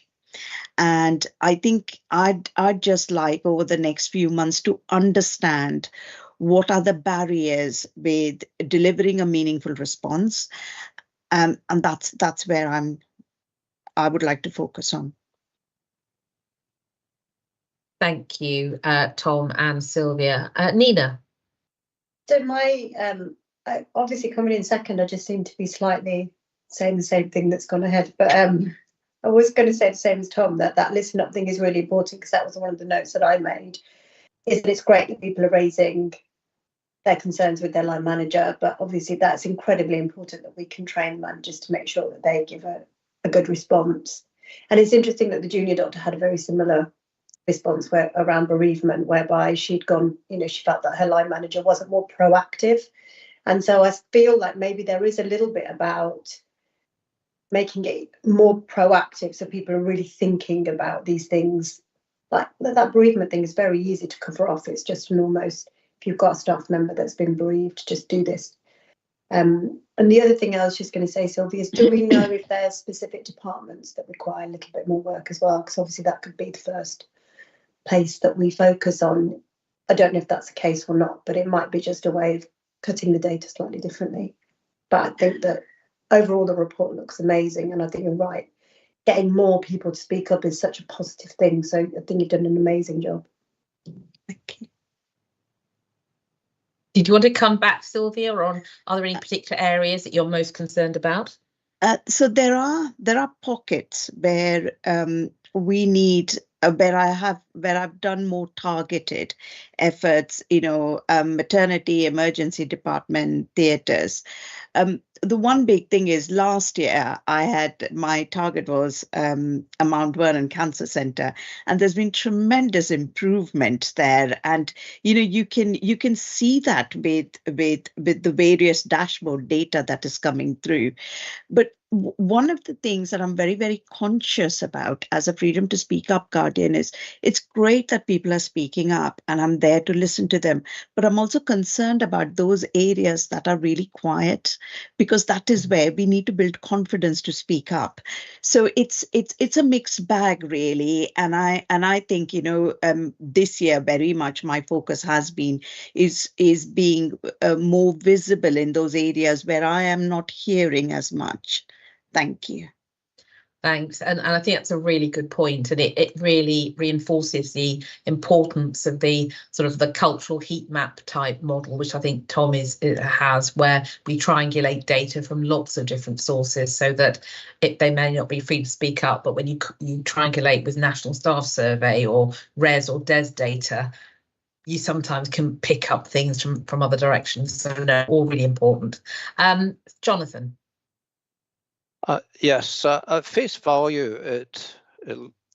And I think I'd just like over the next few months to understand what are the barriers with delivering a meaningful response. And that's where I would like to focus on. Thank you, Tom and Sylvia. Nina. So my obviously coming in second, I just seem to be slightly saying the same thing that's gone ahead, but I was going to say the same as Tom, that listen up thing is really important, because that was one of the notes that I made, is that it's great that people are raising their concerns with their line manager, but obviously that's incredibly important that we can train managers to make sure that they give a good response. And it's interesting that the junior doctor had a very similar response around bereavement, whereby she'd gone, she felt that her line manager wasn't more proactive. And so I feel like maybe there is a little bit about making it more proactive, so people are really thinking about these things. Like that bereavement thing is very easy to cover off. It's just an almost, if you've got a staff member that's been bereaved, just do this. And the other thing I was just going to say, Sylvia, is do we know if there's specific departments that require a little bit more work as well? Because obviously that could be the first place that we focus on. I don't know if that's the case or not, but it might be just a way of cutting the data slightly differently. But I think that overall the report looks amazing, and I think you're right. Getting more people to speak up is such a positive thing. So I think you've done an amazing job. Thank you. Did you want to come back, Sylvia, on are there any particular areas that you're most concerned about? So there are pockets where we need where I've done more targeted efforts, maternity, emergency department, theatres. The one big thing is last year my target was a Mount Vernon Cancer Centre, and there's been tremendous improvement there. And you can see that with the various dashboard data that is coming through. But one of the things that I'm very, very conscious about as a Freedom to Speak Up Guardian is it's great that people are speaking up and I'm there to listen to them, but I'm also concerned about those areas that are really quiet, because that is where we need to build confidence to speak up. So it's a mixed bag, really. And I think, this year very much my focus has been is being more visible in those areas where I am not hearing as much. Thank you. Thanks. And I think that's a really good point. And it really reinforces the importance of the sort of the cultural heat map type model, which I think Tom has, where we triangulate data from lots of different sources so that they may not be free to speak up, but when you triangulate with National Staff Survey or RES or DES data, you sometimes can pick up things from other directions. So no, all really important. Jonathan. Yes, at face value,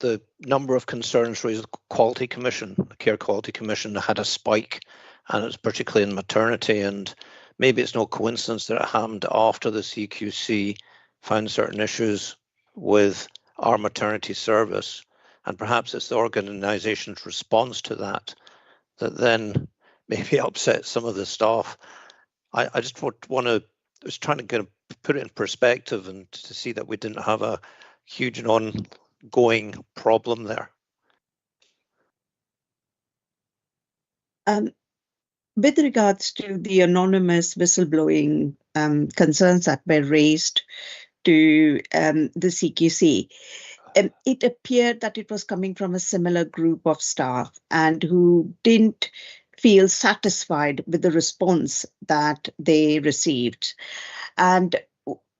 the number of concerns raised, Quality Commission, the Care Quality Commission, had a spike, and it's particularly in maternity. And maybe it's no coincidence that it happened after the CQC found certain issues with our maternity service, and perhaps it's the organisation's response to that then maybe upset some of the staff. I just was trying to put it in perspective and to see that we didn't have a huge and ongoing problem there. With regards to the anonymous whistleblowing concerns that were raised to the CQC, it appeared that it was coming from a similar group of staff and who didn't feel satisfied with the response that they received. And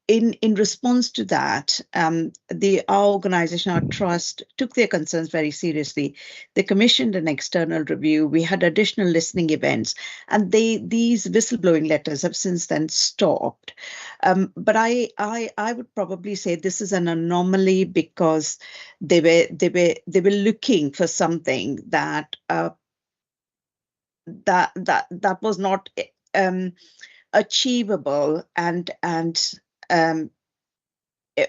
in response to that, our organisation, our trust, took their concerns very seriously. They commissioned an external review. We had additional listening events, and these whistleblowing letters have since then stopped. But I would probably say this is an anomaly because they were looking for something that was not achievable, and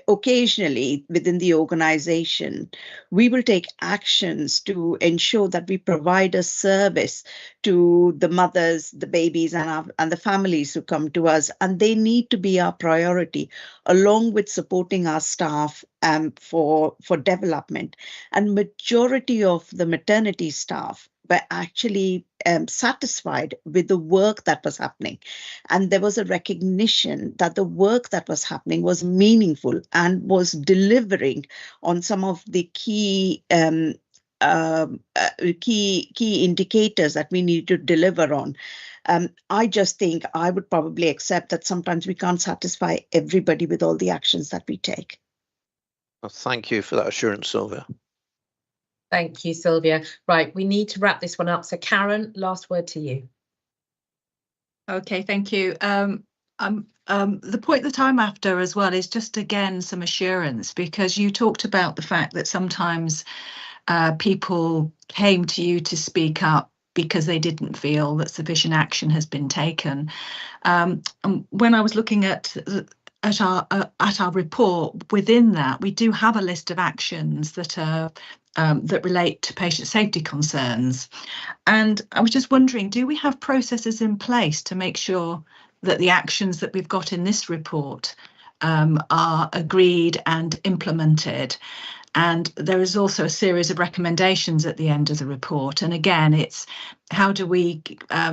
occasionally within the organization, we will take actions to ensure that we provide a service to the mothers, the babies, and the families who come to us, and they need to be our priority, along with supporting our staff for development. And majority of the maternity staff were actually satisfied with the work that was happening. And there was a recognition that the work that was happening was meaningful and was delivering on some of the key indicators that we need to deliver on. I just think I would probably accept that sometimes we can't satisfy everybody with all the actions that we take. Well, thank you for that assurance, Sylvia. Thank you, Sylvia. Right, we need to wrap this one up. So Karen, last word to you. Okay, thank you. The point that I'm after as well is just, again, some assurance, because you talked about the fact that sometimes people came to you to speak up because they didn't feel that sufficient action has been taken. And when I was looking at our report, within that we do have a list of actions that are that relate to patient safety concerns, and I was just wondering, do we have processes in place to make sure that the actions that we've got in this report are agreed and implemented? And there is also a series of recommendations at the end of the report. And again, it's how do we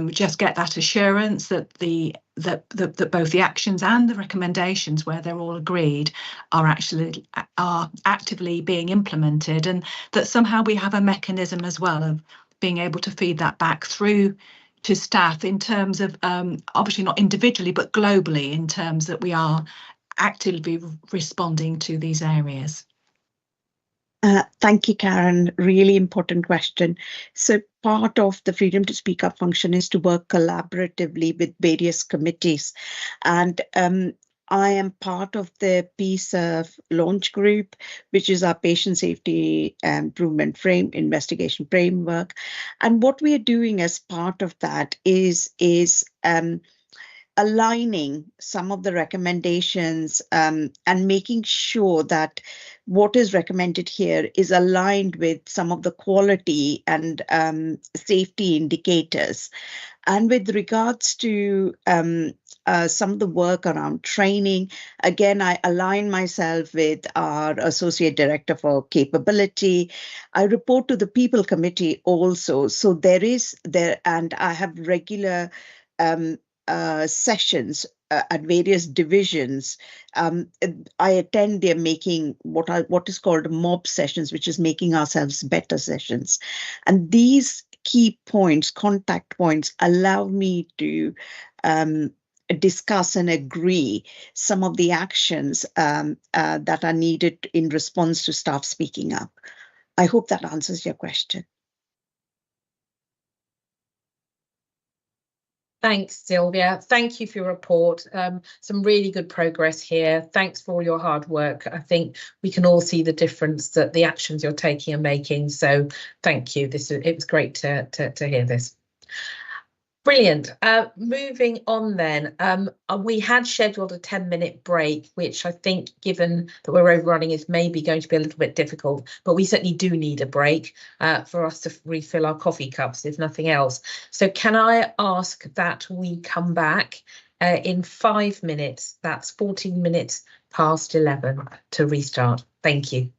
just get that assurance that that both the actions and the recommendations, where they're all agreed, are actively being implemented, and that somehow we have a mechanism as well of being able to feed that back through to staff in terms of obviously not individually but globally, in terms that we are actively responding to these areas. Thank you, Karen. Really important question. So part of the Freedom to Speak Up function is to work collaboratively with various committees. And I am part of the PSERF launch group, which is our patient safety improvement investigation framework. And what we are doing as part of that is aligning some of the recommendations and making sure that what is recommended here is aligned with some of the quality and safety indicators. And with regards to some of the work around training, again, I align myself with our Associate Director for Capability. I report to the People Committee also. So and I have regular sessions at various divisions. I attend their making what is called mob sessions, which is making ourselves better sessions. And these key points, contact points, allow me to discuss and agree some of the actions that are needed in response to staff speaking up. I hope that answers your question. Thanks, Sylvia. Thank you for your report. Some really good progress here. Thanks for all your hard work. I think we can all see the difference that the actions you're taking are making. So thank you. It was great to hear this. Brilliant. Moving on then, we had scheduled a 10-minute break, which I think, given that we're overrunning, is maybe going to be a little bit difficult, but we certainly do need a break for us to refill our coffee cups, if nothing else. So can I ask that we come back in 5 minutes, that's 14 minutes past 11, to restart. Thank you.